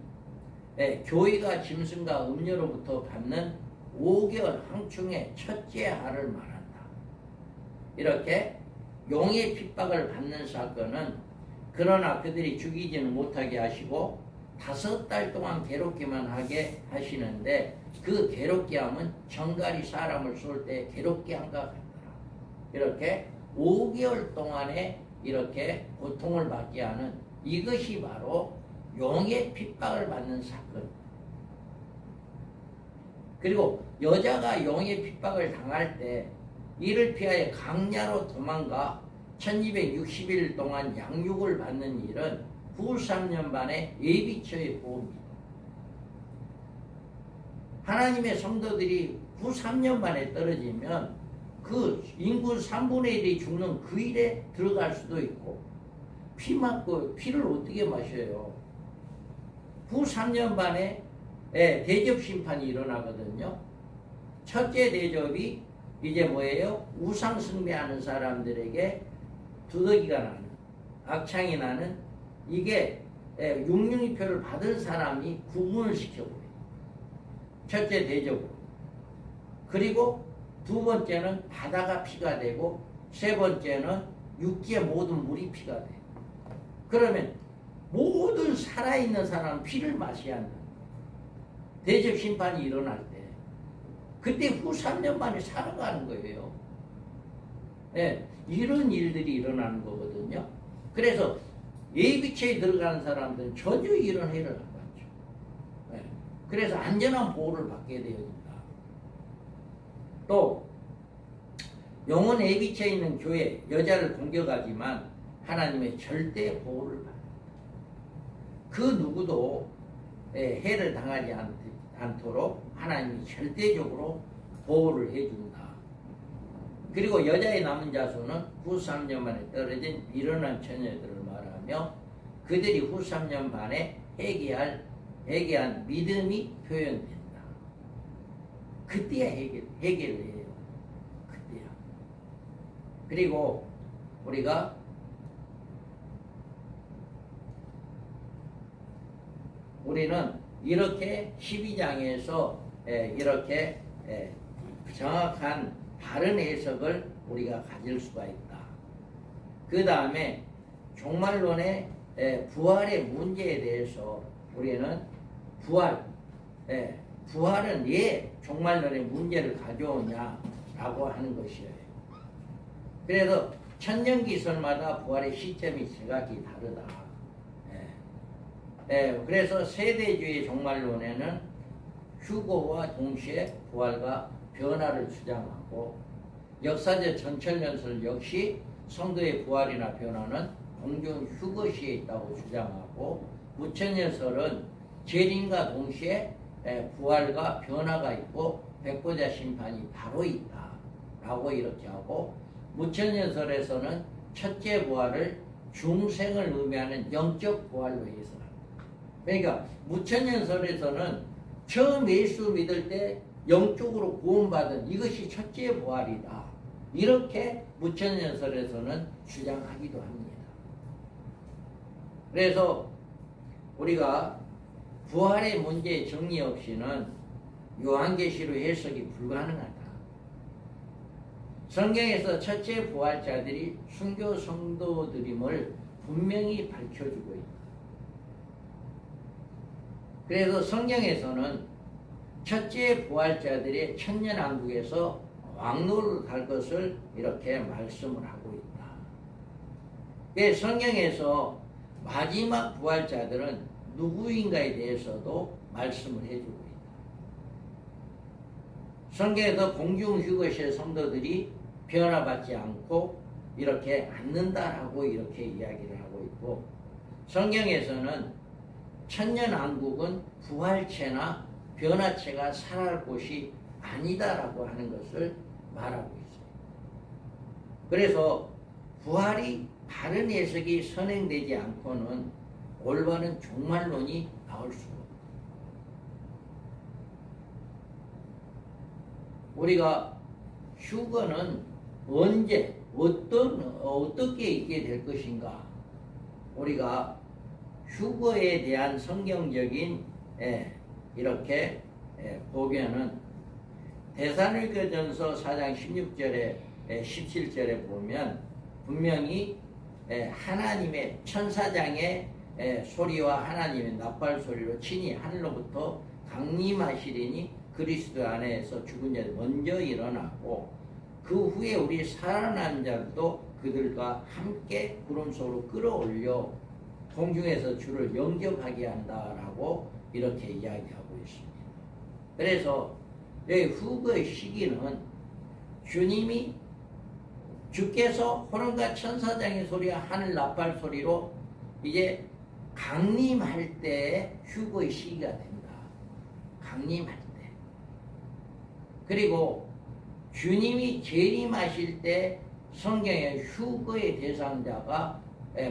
교회가 짐승과 음녀로부터 받는 5개월 항충의 첫째 알을 말한다. 이렇게 용의 핍박을 받는 사건은 그러나 그들이 죽이지는 못하게 하시고 5달 동안 괴롭기만 하게 하시는데 그 괴롭게 함은 정갈이 사람을 쏠 때 괴롭게 한것 같더라. 이렇게 5개월 동안에 이렇게 고통을 받게 하는 이것이 바로 용의 핍박을 받는 사건. 그리고 여자가 용의 핍박을 당할 때 이를 피하여 강야로 도망가 1260일 동안 양육을 받는 일은 후 3년 반의 예비처의 보호입니다. 하나님의 성도들이 후 3년 반에 떨어지면 그 인구 3분의 1이 죽는 그 일에 들어갈 수도 있고 피 맞고 피를 어떻게 마셔요? 후 3년 반에 대접 심판이 일어나거든요. 첫째 대접이 이제 뭐예요? 우상 숭배하는 사람들에게 두더기가 나는, 악창이 나는 이게 육륜이표를 받은 사람이 구분을 시켜버려요. 첫째 대적으로. 그리고 두 번째는 바다가 피가 되고 세 번째는 육지의 모든 물이 피가 돼요. 그러면 모든 살아있는 사람은 피를 마셔야 한다. 대적 심판이 일어날 때 그때 후 3년 만에 살아가는 거예요. 네, 이런 일들이 일어나는 거거든요. 그래서 예비체에 들어가는 사람들은 전혀 이런 해를 안 받죠. 네, 그래서 안전한 보호를 받게 되어진다. 또 영혼 예비체에 있는 교회 여자를 공격하지만 하나님의 절대 보호를 받는다. 그 누구도 해를 당하지 않도록 하나님이 절대적으로 보호를 해준다. 그리고 여자의 남은 자손은 후 3년 만에 떨어진 미련한 처녀들을 말하며 그들이 후 3년 만에 회개한 믿음이 표현된다. 그때야 해결을 해요. 그때야. 그리고 우리가 우리는 이렇게 12장에서 이렇게 정확한 바른 해석을 우리가 가질 수가 있다. 그 다음에 종말론의 부활의 문제에 대해서 우리는 부활은 왜 종말론의 문제를 가져오냐라고 하는 것이에요. 그래서 천년기설마다 부활의 시점이 지각이 다르다. 그래서 세대주의 종말론에는 휴거와 동시에 부활과 변화를 주장하고 역사적 전천연설 역시 성도의 부활이나 변화는 공중 휴거 시에 있다고 주장하고 무천연설은 재림과 동시에 부활과 변화가 있고 백보자 심판이 바로 있다 라고 이렇게 하고 무천연설에서는 첫째 부활을 중생을 의미하는 영적 부활로 해석합니다. 그러니까 무천연설에서는 처음 예수 믿을 때 영적으로 구원받은 이것이 첫째 부활이다. 이렇게 무천연설에서는 주장하기도 합니다. 그래서 우리가 부활의 문제 정리 없이는 요한계시록 해석이 불가능하다. 성경에서 첫째 부활자들이 순교 성도들임을 분명히 밝혀주고 있다. 그래서 성경에서는 첫째 부활자들의 천년왕국에서 왕노를 갈 것을 이렇게 말씀을 하고 있다. 성경에서 마지막 부활자들은 누구인가에 대해서도 말씀을 해주고 있다. 성경에서 공중휴거시의 성도들이 변화받지 않고 이렇게 않는다라고 이렇게 이야기를 하고 있고, 성경에서는 천년왕국은 부활체나 변화체가 살아갈 곳이 아니다라고 하는 것을 말하고 있어요. 그래서 부활이 바른 해석이 선행되지 않고는 올바른 종말론이 나올 수가 없다. 우리가 휴거는 언제 어떻게 있게 될 것인가, 우리가 휴거에 대한 성경적인 이렇게 보면은 데살로니가전서 4장 16절에 17절에 보면 분명히 하나님의 천사장의 소리와 하나님의 나팔 소리로 친히 하늘로부터 강림하시리니 그리스도 안에서 죽은 자들 먼저 일어나고 그 후에 우리 살아난 자들도 그들과 함께 구름 속으로 끌어올려 공중에서 주를 영접하게 한다라고 이렇게 이야기하고 있습니다. 그래서 이 후거의 시기는 주께서 호령과 천사장의 소리와 하늘 나팔 소리로 이제 강림할 때 휴거의 시기가 된다. 강림할 때. 그리고 주님이 재림하실 때 성경에 휴거의 대상자가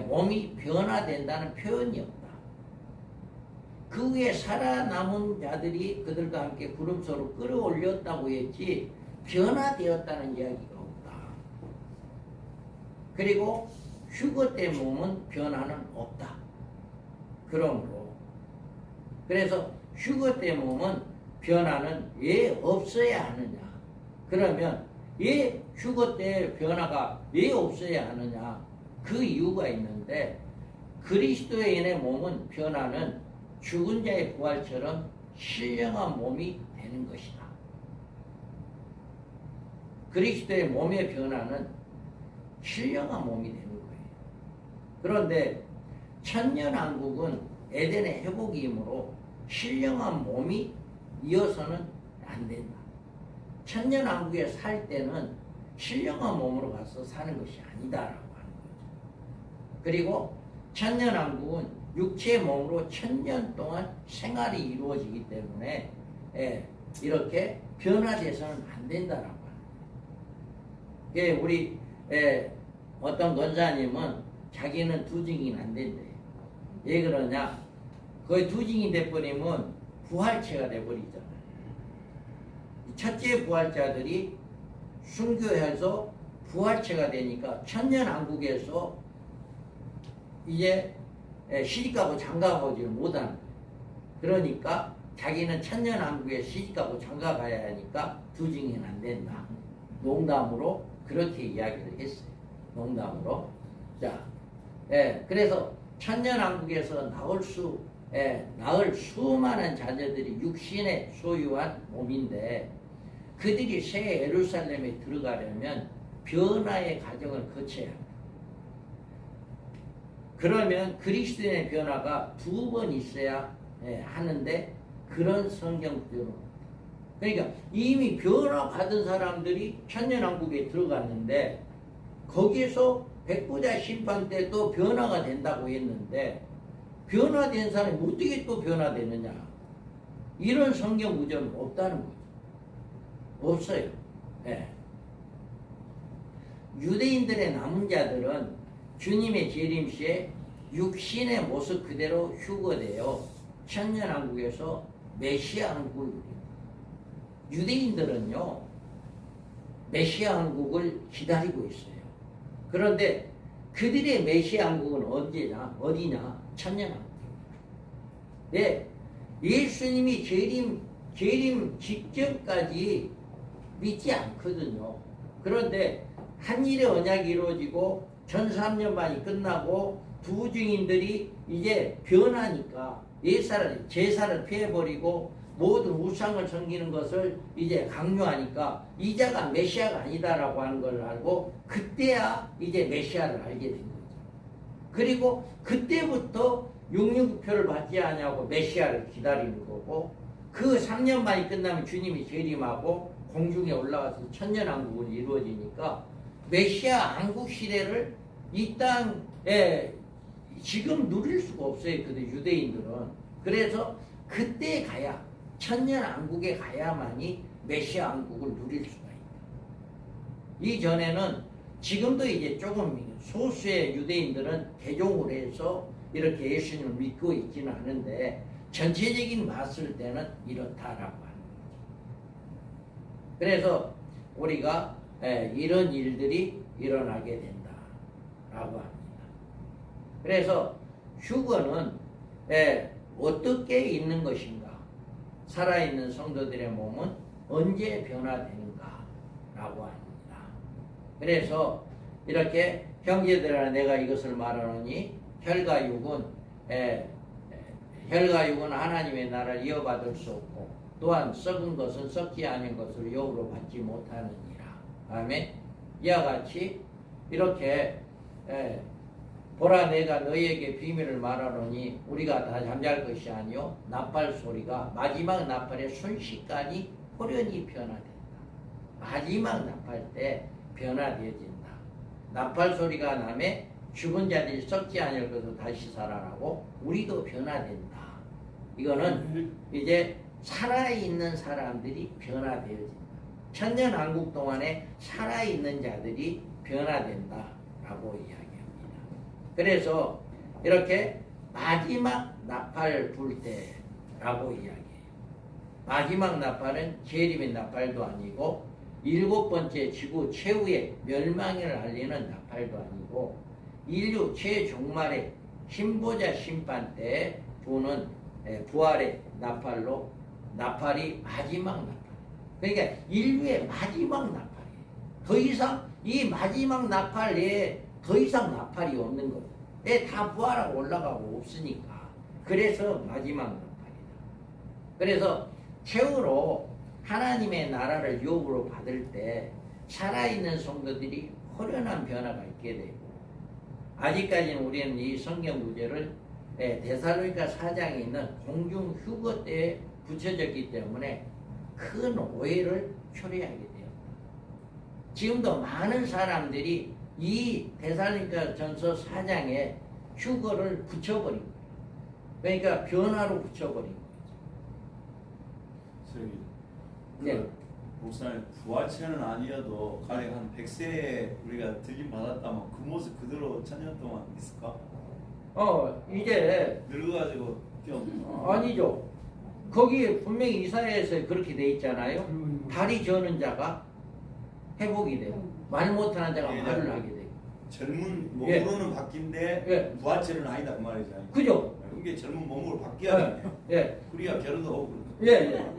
몸이 변화된다는 표현이 없다. 그 후에 살아남은 자들이 그들과 함께 구름 속으로 끌어올렸다고 했지 변화되었다는 이야기가 없다. 그리고 휴거 때 몸은 변화는 없다. 그러므로 그래서 휴거 때 몸은 변화는 왜 없어야 하느냐? 그러면 왜 휴거 때 변화가 왜 없어야 하느냐? 그 이유가 있는데 그리스도인의 몸은 변화는 죽은 자의 부활처럼 신령한 몸이 되는 것이다. 그리스도의 몸의 변화는 신령한 몸이 되는 거예요. 그런데 천년왕국은 에덴의 회복이므로 신령한 몸이 이어서는 안 된다. 천년왕국에 살 때는 신령한 몸으로 가서 사는 것이 아니다라고 하는 거죠. 그리고 천년왕국은 육체의 몸으로 1000년 동안 생활이 이루어지기 때문에 이렇게 변화돼서는 안 된다라고 하는 거예요. 우리 어떤 권사님은 자기는 두 증인 안 된대. 왜 그러냐? 거의 두 증인 돼버리면 부활체가 돼버리잖아요. 첫째 부활자들이 순교해서 부활체가 되니까 천년왕국에서 이제 시집가고 장가가지 못하는 거예요. 그러니까 자기는 천년왕국에 시집가고 장가가야 하니까 두 증인 안 된다. 농담으로 그렇게 이야기를 했어요. 농담으로. 자, 그래서 천년왕국에서 나을 수많은 자녀들이 육신에 소유한 몸인데 그들이 새 예루살렘에 들어가려면 변화의 과정을 거쳐야 합니다. 그러면 그리스도인의 변화가 2번 있어야 하는데 그런 성경대로 그러니까 이미 변화 받은 사람들이 천년왕국에 들어갔는데 거기에서 백보자 심판 때 또 변화가 된다고 했는데 변화된 사람이 어떻게 또 변화되느냐? 이런 성경 구절은 없다는 거죠. 없어요. 유대인들의 남은 자들은 주님의 재림시에 육신의 모습 그대로 휴거되어 천년왕국에서 메시아 왕국을 누립니다. 유대인들은요 메시아 왕국을 기다리고 있어요. 그런데 그들의 메시아 왕국은 어디냐? 천년왕국. 예수님이 재림 직전까지 믿지 않거든요. 그런데 한일의 언약이 이루어지고 전 3년반이 끝나고 두 증인들이 이제 변하니까 제사를 피해버리고 모든 우상을 섬기는 것을 이제 강요하니까 이자가 메시아가 아니다라고 하는 걸 알고 그때야 이제 메시아를 알게 된 거죠. 그리고 그때부터 669표를 받지 않냐고 메시아를 기다리는 거고 그 3년반이 끝나면 주님이 재림하고 공중에 올라가서 천년왕국이 이루어지니까 메시아 왕국 시대를 이 땅에 지금 누릴 수가 없어요. 그 유대인들은. 그래서 그때 가야 천년왕국에 가야만이 메시아 왕국을 누릴 수가 있다. 이전에는 지금도 이제 조금 소수의 유대인들은 개종을 해서 이렇게 예수님을 믿고 있지는 않은데 전체적인 봤을 때는 이렇다라고 하는 거죠. 그래서 우리가 이런 일들이 일어나게 된다라고 합니다. 그래서 휴거는 어떻게 있는 것인가? 살아있는 성도들의 몸은 언제 변화되는가라고 합니다. 그래서 이렇게 형제들아 내가 이것을 말하노니 혈과 육은 하나님의 나라를 이어받을 수 없고 또한 썩은 것은 썩지 않은 것을 영으로 받지 못하느니라. 아멘. 이와 같이 이렇게 보라 내가 너희에게 비밀을 말하노니 우리가 다 잠잘 것이 아니요 나팔 소리가 마지막 나팔의 순식간이 호련히 변화된다. 마지막 나팔 때 변화되어진다. 나팔 소리가 나매 죽은 자들이 썩지 않을 것을 다시 살아나고 우리도 변화된다. 이거는 이제 살아있는 사람들이 변화되어진다. 천년왕국 동안에 살아있는 자들이 변화된다라고 이야기합니다. 그래서 이렇게 마지막 나팔 불 때라고 이야기해요. 마지막 나팔은 재림의 나팔도 아니고 7번째 지구 최후의 멸망을 알리는 나팔도 아니고 인류 최종말의 신보자 심판 때 부는 부활의 나팔로 나팔이 마지막 나팔. 그러니까 인류의 마지막 나팔이에요. 더 이상 이 마지막 나팔 외에 더 이상 나팔이 없는 거예요. 다 부활하고 올라가고 없으니까. 그래서 마지막 나팔이다. 그래서 최후로 하나님의 나라를 유업으로 받을 때 살아있는 성도들이 호련한 변화가 있게 되고, 아직까지는 우리는 이 성경 구절을 데살로니가 4장에 있는 공중 휴거 때에 붙여졌기 때문에 큰 오해를 초래하게 되었다. 지금도 많은 사람들이 이 데살로니가 전서 4장에 휴거를 붙여버린 거예요. 그러니까 변화로 붙여버린 거죠. 저기 네. 목사님 부활체는 아니어도 가령 한 100세에 우리가 들림 받았다면 그 모습 그대로 천년 동안 있을까? 이제 늙어가지고 좀 아니죠. 거기에 분명히 이사야에서 그렇게 돼 있잖아요. 다리 저는 자가 회복이 되고 말 못하는 자가 말을 하게 되고. 젊은 몸으로는 바뀐데 부활체는 아니다 그 말이잖아요. 그죠? 그게 젊은 몸으로 바뀌어야 돼. 예. 우리가 결혼도 하고 예.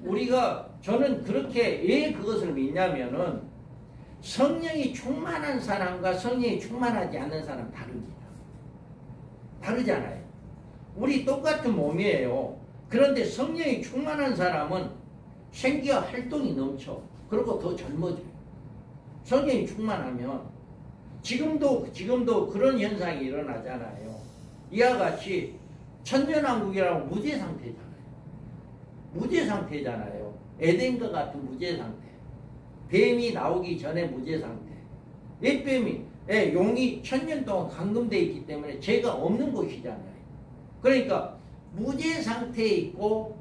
우리가 저는 그렇게 왜 그것을 믿냐면은 성령이 충만한 사람과 성령이 충만하지 않는 사람 다르잖아요. 우리 똑같은 몸이에요. 그런데 성령이 충만한 사람은 생기와 활동이 넘쳐. 그리고 더 젊어져요. 성령이 충만하면 지금도 그런 현상이 일어나잖아요. 이와 같이 천년왕국이라고 무죄 상태잖아요. 에덴과 같은 무죄 상태. 뱀이 나오기 전에 무죄 상태. 옛뱀이 용이 천년 동안 감금되어 있기 때문에 죄가 없는 곳이잖아요. 그러니까 무죄 상태에 있고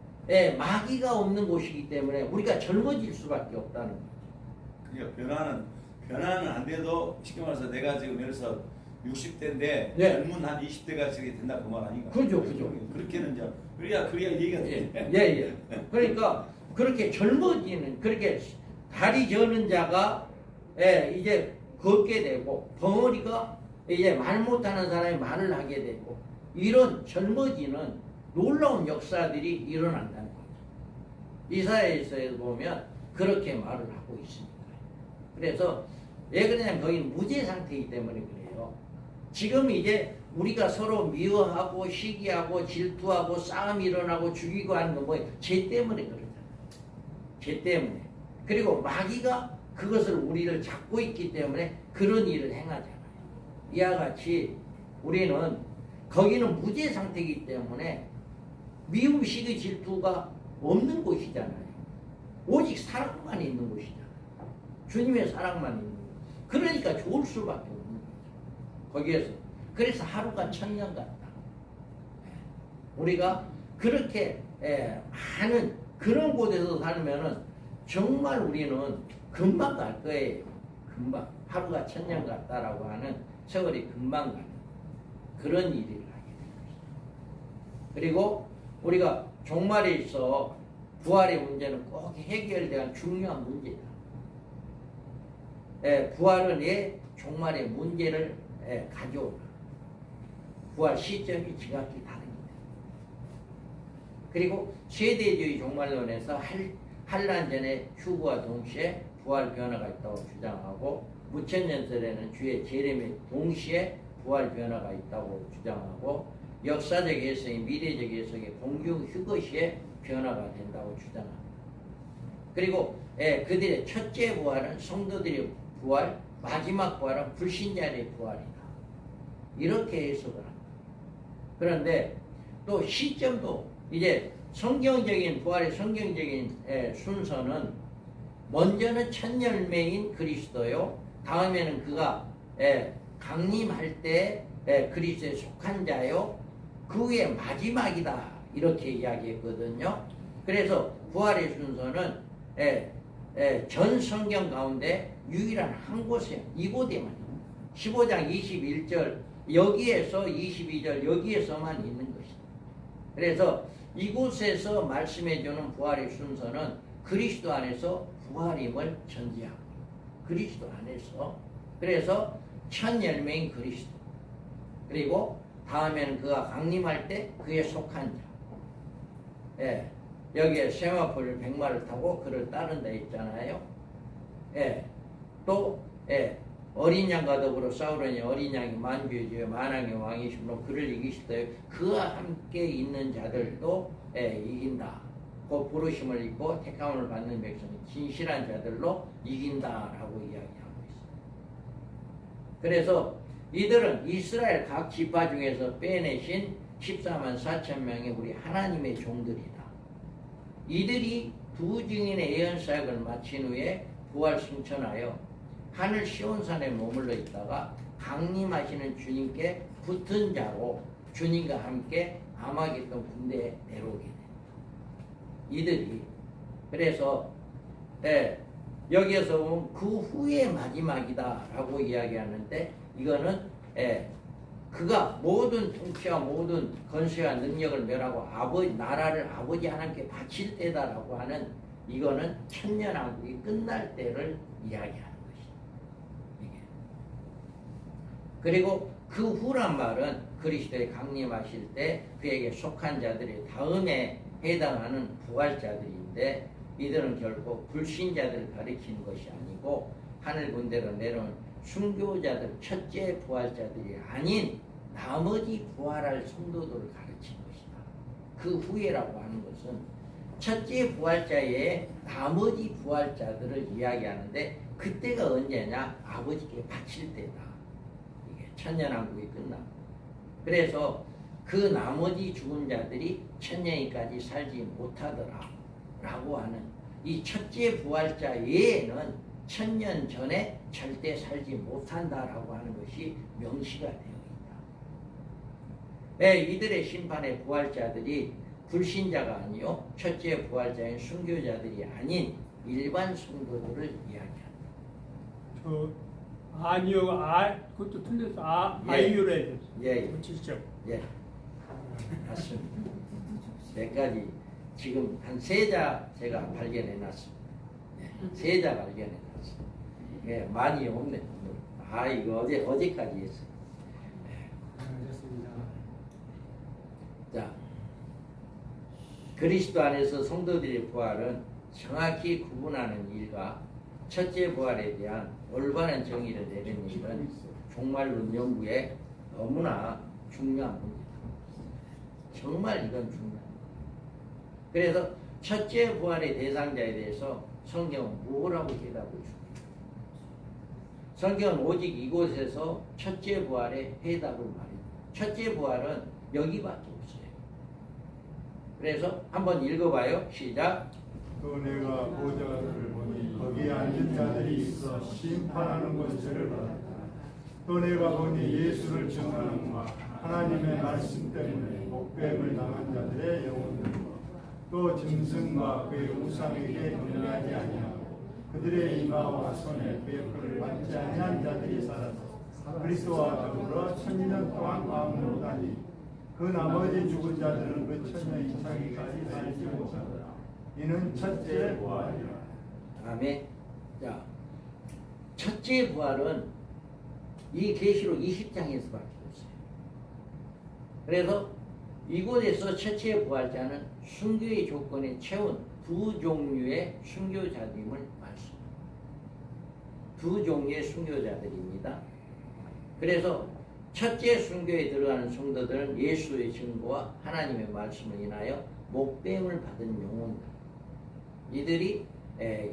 마귀가 없는 곳이기 때문에 우리가 젊어질 수밖에 없다는 거죠. 그러니까 변화는 안 돼도 쉽게 말해서 내가 지금 예를 들어서 60대인데 젊은 한 20대가 저게 된다 그 말 아닌가? 그죠. 그렇게는 이제 그래야 얘기가 돼. 예. 그러니까 그렇게 젊어지는, 그렇게 다리 저는 자가 이제 걷게 되고, 벙어리가 이제 말 못하는 사람이 말을 하게 되고, 이런 젊어지는 놀라운 역사들이 일어난다는 거죠. 이사야에서 보면 그렇게 말을 하고 있습니다. 그래서 왜 그러냐면 거기는 무죄 상태이기 때문에 그래요. 지금 이제 우리가 서로 미워하고 시기하고 질투하고 싸움이 일어나고 죽이고 하는 건 뭐예요? 죄 때문에 그러잖아요. 죄 때문에. 그리고 마귀가 그것을 우리를 잡고 있기 때문에 그런 일을 행하잖아요. 이와 같이 우리는 거기는 무죄 상태이기 때문에 미움, 시기, 질투가 없는 곳이잖아요. 오직 사랑만 있는 곳이잖아요. 주님의 사랑만 있는 곳. 그러니까 좋을 수밖에 없는 거죠. 거기에서. 그래서 하루가 천년 같다. 우리가 그렇게 많은 그런 곳에서 살면은 정말 우리는 금방 갈 거예요. 금방. 하루가 천년 같다라고 하는 세월이 금방 가는 그런 일을 하게 됩니다. 그리고 우리가 종말에 있어 부활의 문제는 꼭 해결돼야 중요한 문제다. 부활은 종말의 문제를 가져오라. 부활 시점이 지각이 다릅니다. 그리고 세대주의 종말론에서 한란 전에 휴거와 동시에 부활 변화가 있다고 주장하고, 무천년설에는 주의 재림에 동시에 부활 변화가 있다고 주장하고, 역사적 해석이 미래적 해석이 공중 휴거 시에 변화가 된다고 주장합니다. 그리고 그들의 첫째 부활은 성도들의 부활, 마지막 부활은 불신자의 부활이다. 이렇게 해석을 합니다. 그런데 또 시점도 이제 성경적인 부활의 성경적인 순서는 먼저는 첫 열매인 그리스도요. 다음에는 그가 강림할 때 그리스도에 속한 자요. 그 후에 마지막이다. 이렇게 이야기했거든요. 그래서 부활의 순서는 전 성경 가운데 유일한 한 곳에 이곳에만 15장 21절 여기에서 22절 여기에서만 있는 것이다. 그래서 이곳에서 말씀해주는 부활의 순서는 그리스도 안에서 부활임을 전제하고 그리스도 안에서, 그래서 첫 열매인 그리스도, 그리고 다음에는 그가 강림할 때 그에 속한 자. 예. 여기에 세마포를 100마를 타고 그를 따른다 했잖아요. 예. 또 예. 어린 양과 더불어 싸우려니 어린 양이 만주의 주여 만왕의 왕이시므로 그를 이기실 때 그와 함께 있는 자들도 예. 이긴다. 그 부르심을 입고 택함을 받는 백성이 진실한 자들로 이긴다라고 이야기하고 있어요. 그래서 이들은 이스라엘 각 지파 중에서 빼내신 14만 4천 명의 우리 하나님의 종들이다. 이들이 두 증인의 예언 사역을 마친 후에 부활 승천하여 하늘 시온산에 머물러 있다가 강림하시는 주님께 붙은 자로 주님과 함께 아마겟돈 군대에 내려오게 됩니다. 이들이 그래서 예, 여기에서 보면 그 후의 마지막이다라고 이야기하는데 이거는 예, 그가 모든 통치와 모든 건세와 능력을 멸하고 나라를 아버지 하나님께 바칠 때다라고 하는 이거는 천년왕국이 끝날 때를 이야기하는 것이다. 이게. 그리고 그 후란 말은 그리스도의 강림하실 때 그에게 속한 자들의 다음에 해당하는 부활자들인데 이들은 결코 불신자들을 가리키는 것이 아니고 하늘 군대로 내려온 순교자들 첫째 부활자들이 아닌 나머지 부활할 성도들을 가르치는 것이다. 그 후에라고 하는 것은 첫째 부활자의 나머지 부활자들을 이야기하는데 그때가 언제냐? 아버지께 바칠 때다. 이게 천년왕국이 끝나고. 그래서 그 나머지 죽은 자들이 천년까지 살지 못하더라 라고 하는 이 첫째 부활자 외에는 천년 전에 절대 살지 못한다라고 하는 것이 명시가 되어 있다. 네, 이들의 심판의 부활자들이 불신자가 아니요 첫째 부활자인 순교자들이 아닌 일반 성도들을 이야기한다. 아니요, 그것도 틀렸어. 예. 아이유로 해야 돼. 예. 붙이시죠. 예, 맞습니다. 몇 가지 지금 한 3자 제가 발견해놨습니다. 예, 3자 발견해놨습니다. 예, 많이 없네. 이거 어제까지 했어요. 알겠습니다. 자, 그리스도 안에서 성도들의 부활은 정확히 구분하는 일과 첫째 부활에 대한 올바른 정의를 내리는 일은 종말론 연구에 너무나 중요한 문제다. 정말 이건 중요합니다. 그래서 첫째 부활의 대상자에 대해서 성경은 뭐라고 대답을 줍니까? 성경은 오직 이곳에서 첫째 부활의 해답을 말해요. 첫째 부활은 여기밖에 없어요. 그래서 한번 읽어봐요. 시작. 또 내가 보좌를 보니 거기에 앉은 자들이 있어 심판하는 것을 봤다. 또 내가 보니 예수를 증언하는 바 하나님의 말씀 때문에 복뱀을 당한 자들의 영혼들과 또 짐승과 그의 우상에게 경배하지 아니하고 그들의 이마와 손에 그의 표를 받지 아니한 자들이 살아서 그리스도와 더불어 천년 동안 마음으로 다니 그 나머지 죽은 자들은 그 천년이 차기까지 살지 못하더라. 이는 첫째 부활이라. 아멘. 자, 첫째 부활은 이 계시록 20장에서밖에 없어요. 그래서 이곳에서 첫째 부활자는 순교의 조건에 채운 두 종류의 순교자임을 말씀합니다. 두 종류의 순교자들입니다. 그래서 첫째 순교에 들어가는 성도들은 예수의 증거와 하나님의 말씀을 인하여 목배임을 받은 영혼들. 이들이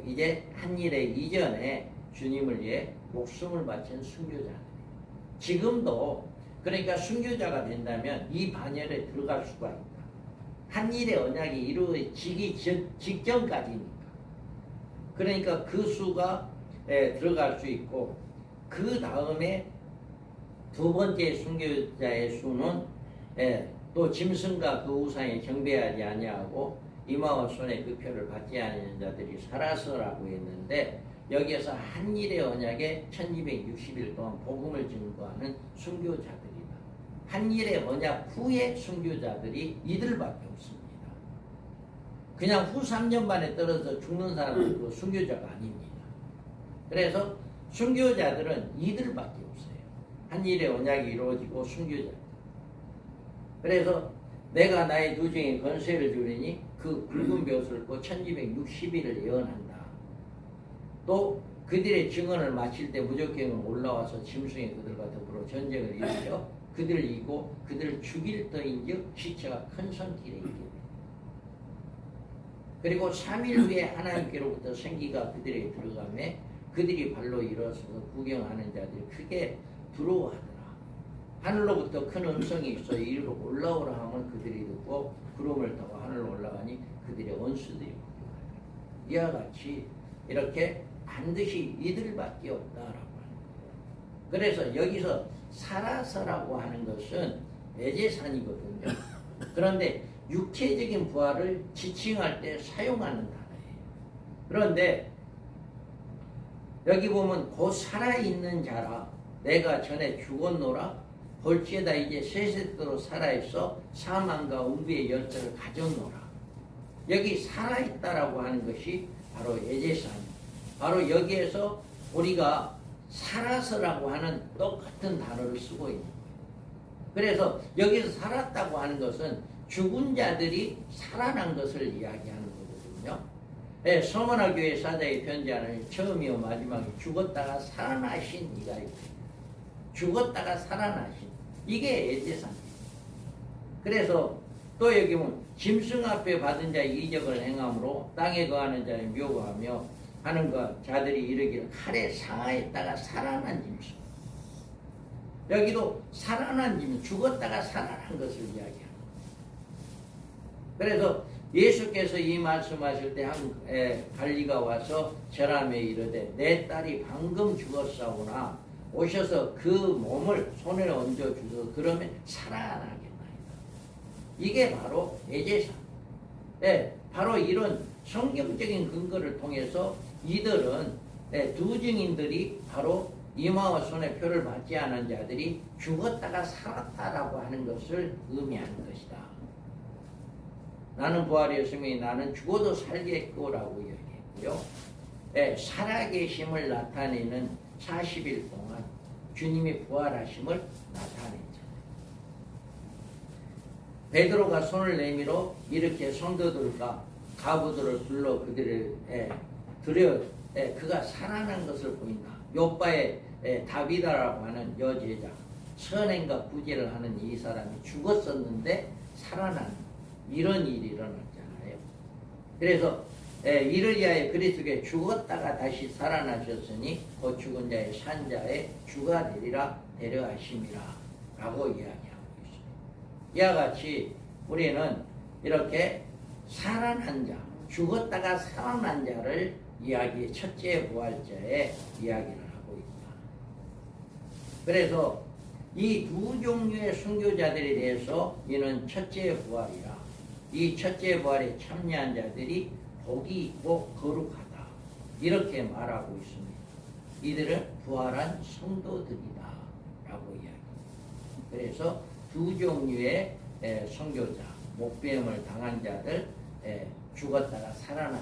이제 한 일에 이전에 주님을 위해 목숨을 바친 순교자들. 지금도 그러니까 순교자가 된다면 이 반열에 들어갈 수가 있다. 한 일의 언약이 이루어지기 직전까지니까. 그러니까 그 수가 들어갈 수 있고 그 다음에 두 번째 순교자의 수는 또 짐승과 그 우상에 경배하지 아니하고 이마와 손에 그 표를 받지 않는 자들이 살아서라고 했는데 여기에서 한 일의 언약에 1260일 동안 복음을 증거하는 순교자들이다. 한 일의 언약 후에 순교자들이 이들밖에 없습니다. 그냥 후 3년 만에 떨어져 죽는 사람들도 순교자가 아닙니다. 그래서 순교자들은 이들밖에 없어요. 한 일의 언약이 이루어지고 순교자. 그래서 내가 나의 두 중에 권세를 주리니 그 굵은 벼슬 고 1260일을 예언한다. 또 그들의 증언을 마칠 때 무적행은 올라와서 짐승의 그들과 더불어 전쟁을 일으켜 그들을 이기고 그들을 죽일 터인즉 시체가 큰 성길에 있게 돼. 그리고 3일 후에 하나님께로부터 생기가 그들에게 들어가매 그들이 발로 일어서서 구경하는 자들이 크게 두려워하더라. 하늘로부터 큰 음성이 있어 이리로 올라오라 하면 그들이 듣고 구름을 타고 하늘로 올라가니 그들의 원수들이 구경하더라. 이와 같이 이렇게 반드시 이들밖에 없다라고 하는 거예요. 그래서 여기서 살아서라고 하는 것은 애제산이거든요. 그런데 육체적인 부활을 지칭할 때 사용하는 단어예요. 그런데 여기 보면 곧 살아있는 자라 내가 전에 죽었노라 볼지에다 이제 세세토록 살아있어 사망과 음부의 열쇠를 가졌노라. 여기 살아있다라고 하는 것이 바로 애제산. 바로 여기에서 우리가 살아서라고 하는 똑같은 단어를 쓰고 있는 거예요. 그래서 여기서 살았다고 하는 것은 죽은 자들이 살아난 것을 이야기하는 거거든요. 네, 서머나 교회 사자의 편지하는 처음이요 마지막이 죽었다가 살아나신 이가 있어요. 죽었다가 살아나신 이게 애제산이에요. 그래서 또 여기 보면 짐승 앞에 받은 자의 이적을 행함으로 땅에 거하는 자를 묘거하며 하는 것 자들이 이르기를 칼에 상하였다가 살아난 짐승. 여기도 살아난 짐승, 죽었다가 살아난 것을 이야기합니다. 그래서 예수께서 이 말씀하실 때 한 관리가 와서 절함에 이르되 내 딸이 방금 죽었사오나 오셔서 그 몸을 손에 얹어 주소서 그러면 살아나겠나이다. 이게 바로 애제산. 네, 바로 이런 성경적인 근거를 통해서 이들은 두 증인들이 바로 이마와 손에 표를 받지 않은 자들이 죽었다가 살았다라고 하는 것을 의미하는 것이다. 나는 부활이었으니 나는 죽어도 살겠고라고 이야기했고요. 살아계심을 나타내는 40일 동안 주님이 부활하심을 나타냈잖아요. 베드로가 손을 내밀어 이렇게 성도들과 가부들을 불러 그들을 들여 그가 살아난 것을 보인다. 요바의 다비다라고 하는 여제자 선행과 구제를 하는 이 사람이 죽었었는데 살아난 이런 일이 일어났잖아요. 그래서 이를 위하여 그리스도께 죽었다가 다시 살아나셨으니 곧 죽은 자의 산 자의 주가 되리라 데려가심이라 라고 이야기하고 있습니다. 이와 같이 우리는 이렇게 살아난 자, 죽었다가 살아난 자를 첫째 부활자의 이야기를 하고 있다. 그래서 이 두 종류의 순교자들에 대해서 이는 첫째 부활이라 이 첫째 부활에 참여한 자들이 복이 있고 거룩하다 이렇게 말하고 있습니다. 이들은 부활한 성도들이다 라고 이야기합니다. 그래서 두 종류의 선교자, 목배임을 당한 자들, 죽었다가 살아난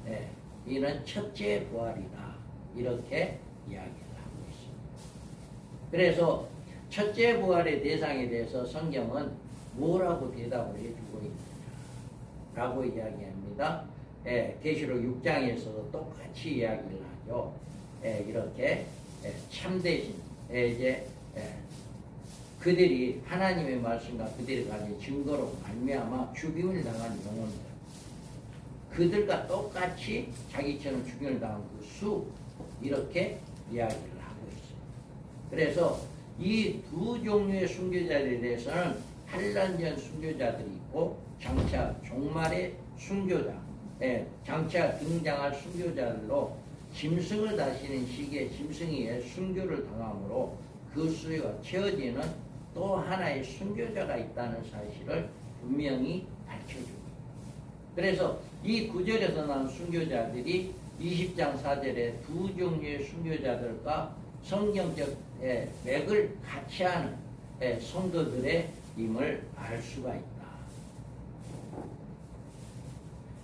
자들, 이는 첫째 부활이다 이렇게 이야기를 하고 있습니다. 그래서 첫째 부활의 대상에 대해서 성경은 뭐라고 대답을 해주고 있느냐라고 이야기합니다. 계시록 6장에서도 똑같이 이야기를 하죠. 이렇게 참되신 이제 그들이 하나님의 말씀과 그들이 가진 증거로 말미암아 죽임을 당한 영혼들, 그들과 똑같이 자기처럼 죽임을 당한 그 수 이렇게 이야기를 하고 있습니다. 그래서 이 두 종류의 순교자들에 대해서는 8년 전 순교자들이 있고 장차 종말의 순교자, 장차 등장할 순교자들로 짐승을 다스리는 시기에 짐승이 순교를 당함으로 그 수요가 채워지는 또 하나의 순교자가 있다는 사실을 분명히 밝혀줍니다. 그래서 이 구절에서 나온 순교자들이 20장 4절에 두 종류의 순교자들과 성경적 맥을 같이 하는 성도들의 임을 알 수가 있다.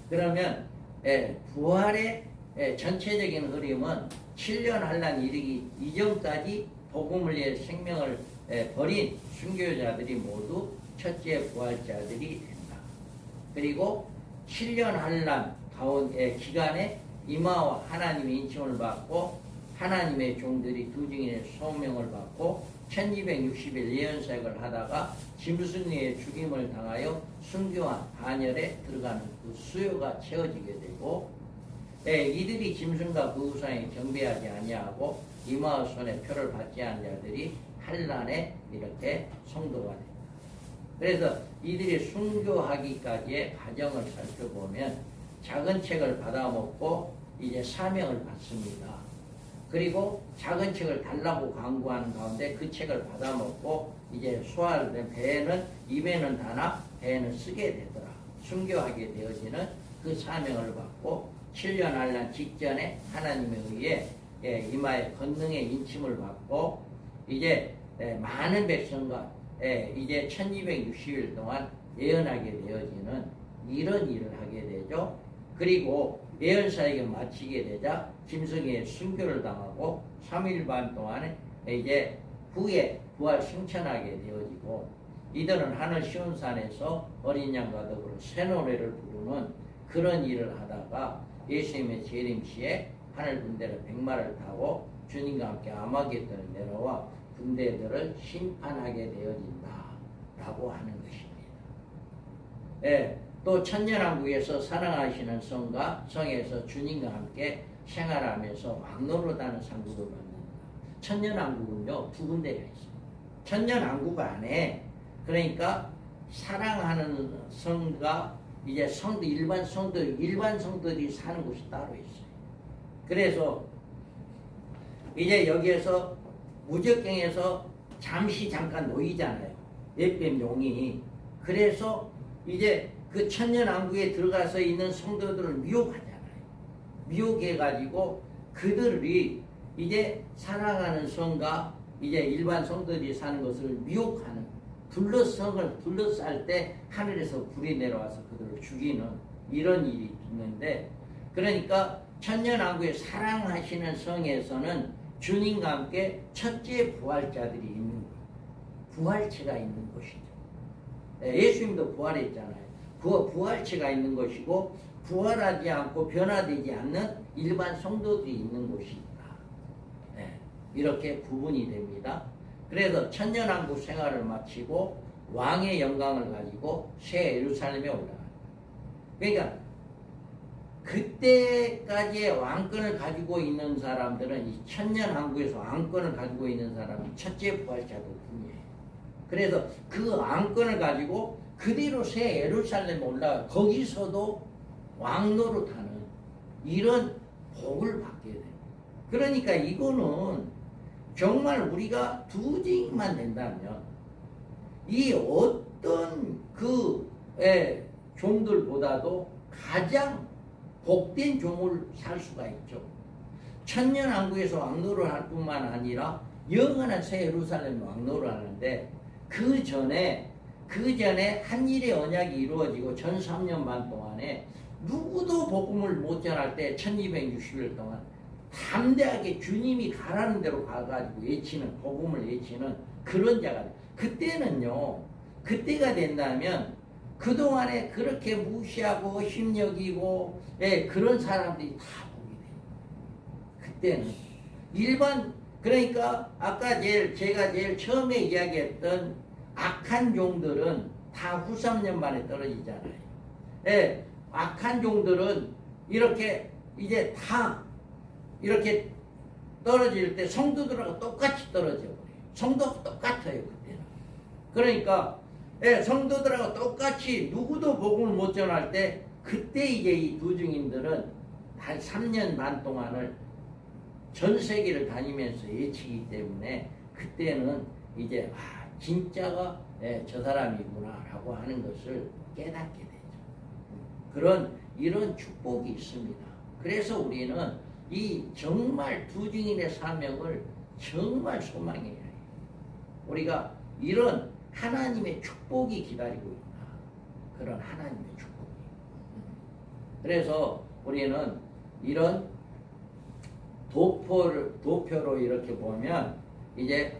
그러면 부활의 전체적인 흐름은 7년 한란 이르기 이전까지 복음을 위해 생명을 버린 순교자들이 모두 첫째 부활자들이 된다. 그리고 7년 환란 가운데 기간에 이마와 하나님의 인침을 받고 하나님의 종들이 두 증인의 소명을 받고 1260일 예언사역을 하다가 짐승의 죽임을 당하여 순교한 반열에 들어가는 그 수요가 채워지게 되고 이들이 짐승과 그 우상에 경배하지 아니하고 이마와 손에 표를 받지 않은 자들이 환란에 이렇게 성도가 됩니다. 그래서 이들이 순교하기까지의 과정을 살펴보면 작은 책을 받아먹고 이제 사명을 받습니다. 그리고 작은 책을 달라고 강구하는 가운데 그 책을 받아먹고 이제 소화된 배에는 입에는 다나 배에는 쓰게 되더라. 순교하게 되어지는 그 사명을 받고 7년 환란 직전에 하나님에 의해 이마에 권능의 인침을 받고 이제 많은 백성과 이제 1260일 동안 예언하게 되어지는 이런 일을 하게 되죠. 그리고 예언사역을 마치게 되자 짐승의 순교를 당하고 3일 반 동안에 이제 후에 부활 승천하게 되어지고 이들은 하늘 시온산에서 어린 양과 더불어 새 노래를 부르는 그런 일을 하다가 예수님의 재림 시에 하늘 군대를 백마를 타고 주님과 함께 아마겟돈에 내려와 군대들을 심판하게 되어진다라고 하는 것입니다. 또 천년왕국에서 사랑하시는 성과 성에서 주님과 함께 생활하면서 왕노릇하는 상급을 받는다. 천년왕국은요 두 군데가 있어요. 천년왕국 안에 그러니까 사랑하는 성과 이제 성도 일반 성도들이 사는 곳이 따로 있어요. 그래서 이제 여기에서 무적경에서 잠깐 놓이잖아요. 웹뱀 용이. 그래서 이제 그 천년왕국에 들어가서 있는 성도들을 미혹하잖아요. 미혹해가지고 그들이 이제 사랑하는 성과 이제 일반 성도들이 사는 것을 미혹하는 성을 둘러쌀 때 하늘에서 불이 내려와서 그들을 죽이는 이런 일이 있는데 그러니까 천년왕국에 사랑하시는 성에서는 주님과 함께 첫째 부활자들이 있는 거예요. 부활체가 있는 것이죠. 예수님도 부활했잖아요. 그 부활체가 있는 것이고 부활하지 않고 변화되지 않는 일반 성도들이 있는 곳이다. 이렇게 구분이 됩니다. 그래서 천년왕국 생활을 마치고 왕의 영광을 가지고 새 예루살렘에 올라가요. 그러니까 그때까지의 왕권을 가지고 있는 사람들은 이 천년왕국에서 왕권을 가지고 있는 사람은 첫째 부활자들 뿐이에요. 그래서 그 왕권을 가지고 그대로 새 예루살렘에 올라가 거기서도 왕노릇하는 이런 복을 받게 돼요. 그러니까 이거는 정말 우리가 두 징만 된다면 이 어떤 그 종들보다도 가장 복된 종을 살 수가 있죠. 천년왕국에서 왕노를 할 뿐만 아니라 영원한 새 예루살렘 왕노를 하는데 그 전에 한일의 언약이 이루어지고 전 3년 반 동안에 누구도 복음을 못 전할 때 1260일 동안 담대하게 주님이 가라는 대로 가가지고 복음을 외치는 그런 자가 돼. 그때가 된다면 그동안에 그렇게 무시하고 힘여기고 그런 사람들이 다 보게 돼요. 그때는 그러니까 아까 제가 제일 처음에 이야기했던 악한 종들은 다 후 3년 만에 떨어지잖아요. 악한 종들은 이렇게 이제 다 이렇게 떨어질 때 성도들하고 똑같이 떨어져 버려요. 성도하고 똑같아요 그때는. 그러니까 성도들하고 똑같이 누구도 복음을 못 전할 때 그때 이제 이 두 증인들은 한 3년 반 동안을 전 세계를 다니면서 예치기 때문에 그때는 이제 진짜가 저 사람이구나라고 하는 것을 깨닫게 되죠. 이런 축복이 있습니다. 그래서 우리는 이 정말 두 증인의 사명을 정말 소망해야 해요. 우리가 이런 하나님의 축복이 기다리고 있다. 그런 하나님의 축복이. 그래서 우리는 이런 도표로 이렇게 보면 이제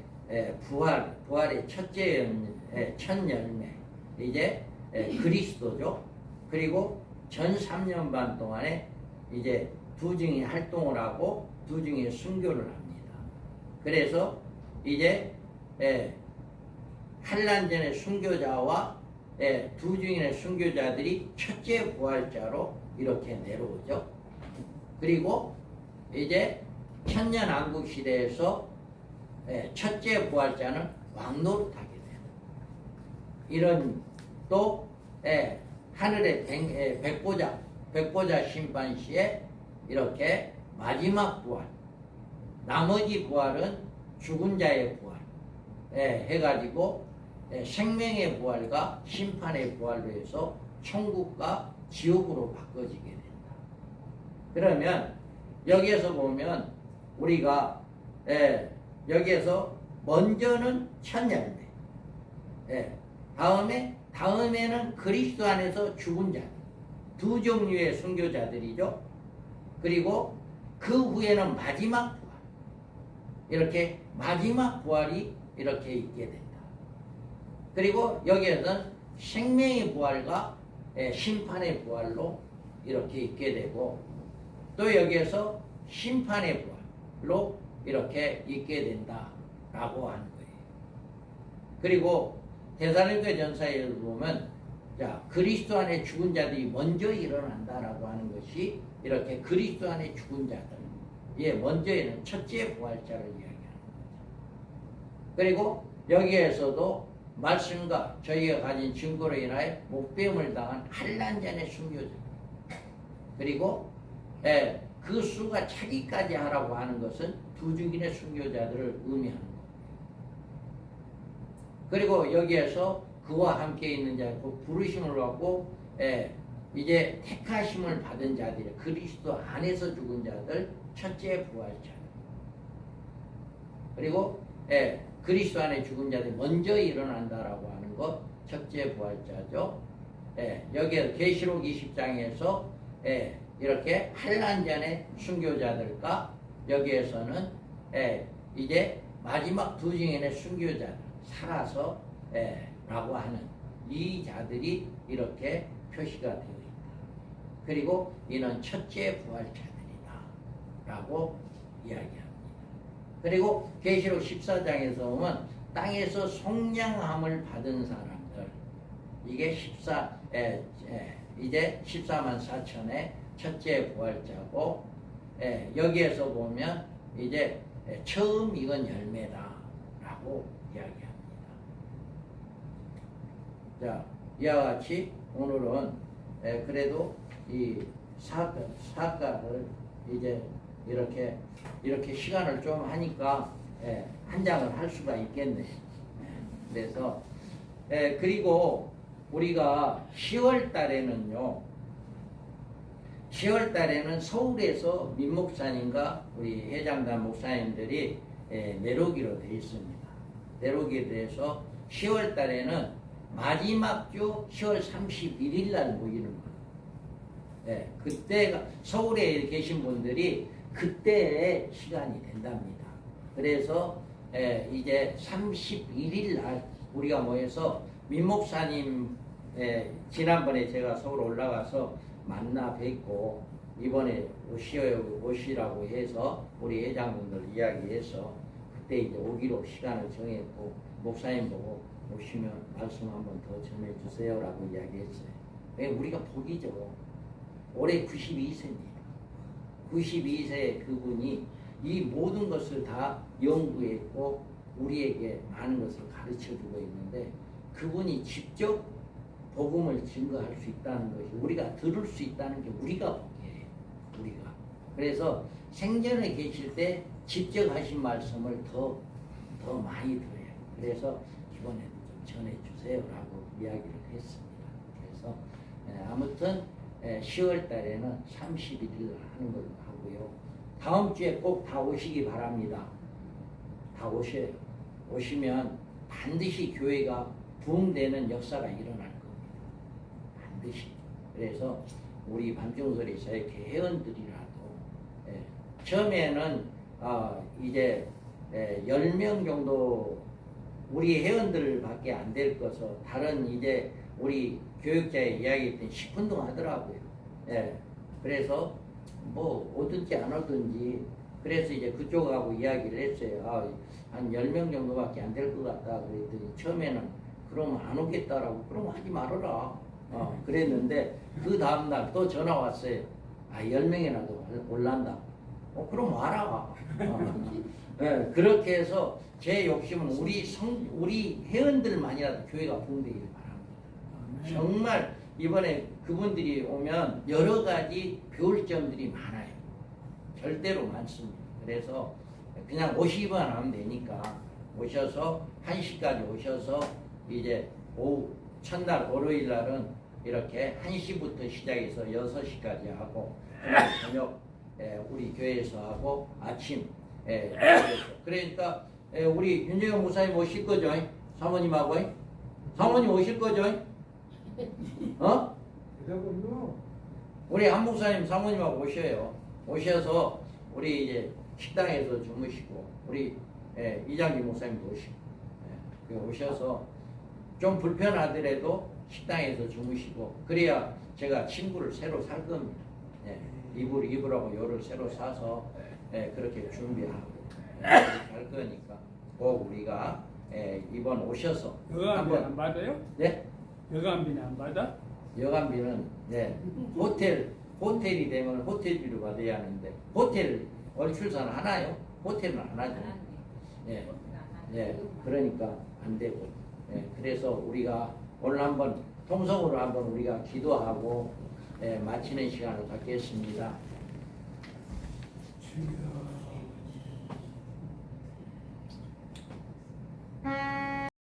부활의 첫 열매, 이제 그리스도죠. 그리고 전 3년 반 동안에 이제 두 증이 활동을 하고 두 증이 순교를 합니다. 그래서 이제 환란전의 순교자와 두 증인의 순교자들이 첫째 부활자로 이렇게 내려오죠. 그리고 이제 천년왕국 시대에서 첫째 부활자는 왕노릇하게 돼요. 이런 또 하늘의 백보자 심판 시에 이렇게 마지막 부활, 나머지 부활은 죽은 자의 부활 해가지고 생명의 부활과 심판의 부활로 해서 천국과 지옥으로 바꿔지게 된다. 그러면 여기에서 보면 우리가 여기에서 먼저는 첫 열매, 다음에는 그리스도 안에서 죽은 자, 두 종류의 순교자들이죠. 그리고 그 후에는 마지막 부활, 이렇게 마지막 부활이 이렇게 있게 된다. 그리고 여기에서는 생명의 부활과 심판의 부활로 이렇게 있게 되고, 또 여기에서 심판의 부활로 이렇게 있게 된다라고 하는 거예요. 그리고 데살로니가전서에 보면 그리스도 안에 죽은 자들이 먼저 일어난다라고 하는 것이 이렇게 그리스도 안에 죽은 자들, 먼저에는 첫째 부활자를 이야기하는 거죠. 그리고 여기에서도 말씀과 저희가 가진 증거로 인하여 목배움을 당한 환난전의 순교자, 그리고 그 수가 차기까지 하라고 하는 것은 두 증인의 순교자들을 의미하는 겁니다. 그리고 여기에서 그와 함께 있는 자, 그 부르심을 받고 이제 택하심을 받은 자들이 그리스도 안에서 죽은 자들, 첫째 부활자. 그리고 그리스도 안에 죽은 자들이 먼저 일어난다라고 하는 것, 첫째 부활자죠. 여기에 계시록 20장에서 이렇게 환난전의 순교자들과 여기에서는 이제 마지막 두 증인의 순교자들, 살아서 라고 하는 이 자들이 이렇게 표시가 되어 있다. 그리고 이는 첫째 부활자들이다 라고 이야기합니다. 그리고 계시록 14장에서 보면 땅에서 속량함을 받은 사람들, 이게 이제 14만 4천의 첫째 부활자고, 여기에서 보면 이제 처음 익은 열매다라고 이야기합니다. 자, 이와 같이 오늘은 그래도 이 사과를 이제 이렇게 시간을 좀 하니까 한 장을 할 수가 있겠네요. 그래서 그리고 우리가 10월 달에는요, 10월 달에는 서울에서 민 목사님과 우리 회장단 목사님들이 내려오기로 되어 있습니다. 내려오기에 대해서 10월 달에는 마지막 주 10월 31일 날 모이는 거예요. 그때가 서울에 계신 분들이 그때의 시간이 된답니다. 그래서 이제 31일 날 우리가 모여서 민 목사님 지난번에 제가 서울 올라가서 만나 뵙고 이번에 오시라고 해서 우리 회장분들 이야기해서 그때 이제 오기로 시간을 정했고, 목사님 보고 오시면 말씀 한번 더 전해주세요라고 이야기했어요. 우리가 복이죠. 올해 92세입니다. 92세 그분이 이 모든 것을 다 연구했고 우리에게 많은 것을 가르쳐주고 있는데, 그분이 직접 복음을 증거할 수 있다는 것이, 우리가 들을 수 있다는 게 우리가 복이에요. 우리가. 그래서 생전에 계실 때 직접 하신 말씀을 더 많이 들어요. 그래서 이번에도 좀 전해주세요라고 이야기를 했습니다. 그래서 아무튼 10월 달에는 31일 하는 걸로 하고요. 다음 주에 꼭 다 오시기 바랍니다. 다 오셔요. 오시면 반드시 교회가 부흥되는 역사가 일어날 겁니다. 반드시. 그래서 우리 밤중설에서의 회원들이라도 처음에는 이제 10명 정도 우리 회원들밖에 안 될 것을 다른 이제 우리 교육자의 이야기했더니 10분 동안 하더라고요. 예. 그래서 뭐 오든지 안 오든지 그래서 이제 그쪽하고 이야기를 했어요. 아, 한 10명 정도밖에 안 될 것 같다. 그랬더니 처음에는 그러면 안 오겠다라고 그러면 하지 말아라. 그랬는데 그 다음날 또 전화 왔어요. 아 10명이라도 올란다. 그럼 와라. 네, 그렇게 해서 제 욕심은 우리 회원들만이라도 교회가 부흥되기를 바랍니다. 정말 이번에 그분들이 오면 여러 가지 배울 점들이 많아요. 절대로 많습니다. 그래서 그냥 오시기만 하면 되니까 오셔서 1시까지 오셔서 이제 오후 첫날 월요일 날은 이렇게 1시부터 시작해서 6시까지 하고 저녁 우리 교회에서 하고 아침 그러니까 우리 윤정현 목사님 오실 거죠? 사모님하고 사모님 오실 거죠? 우리 한 목사님 사모님하고 오셔요. 오셔서 우리 이제 식당에서 주무시고 우리 이장기 목사님도 오시고 오셔서 좀 불편하더라도 식당에서 주무시고 그래야 제가 침구를 새로 살 겁니다. 이불하고 요를 새로 사서 그렇게 준비하고 할 거니까 꼭 우리가 이번 오셔서 여간비 안 받아요? 네? 여간비는 안 받아? 여간비는 호텔이 되면 호텔비를 받아야 하는데 호텔 월출산 하나요? 호텔은 안 하죠. 그러니까 안 되고 그래서 우리가 오늘 한번 통성으로 한번 우리가 기도하고 마치는 시간을 갖겠습니다. 주여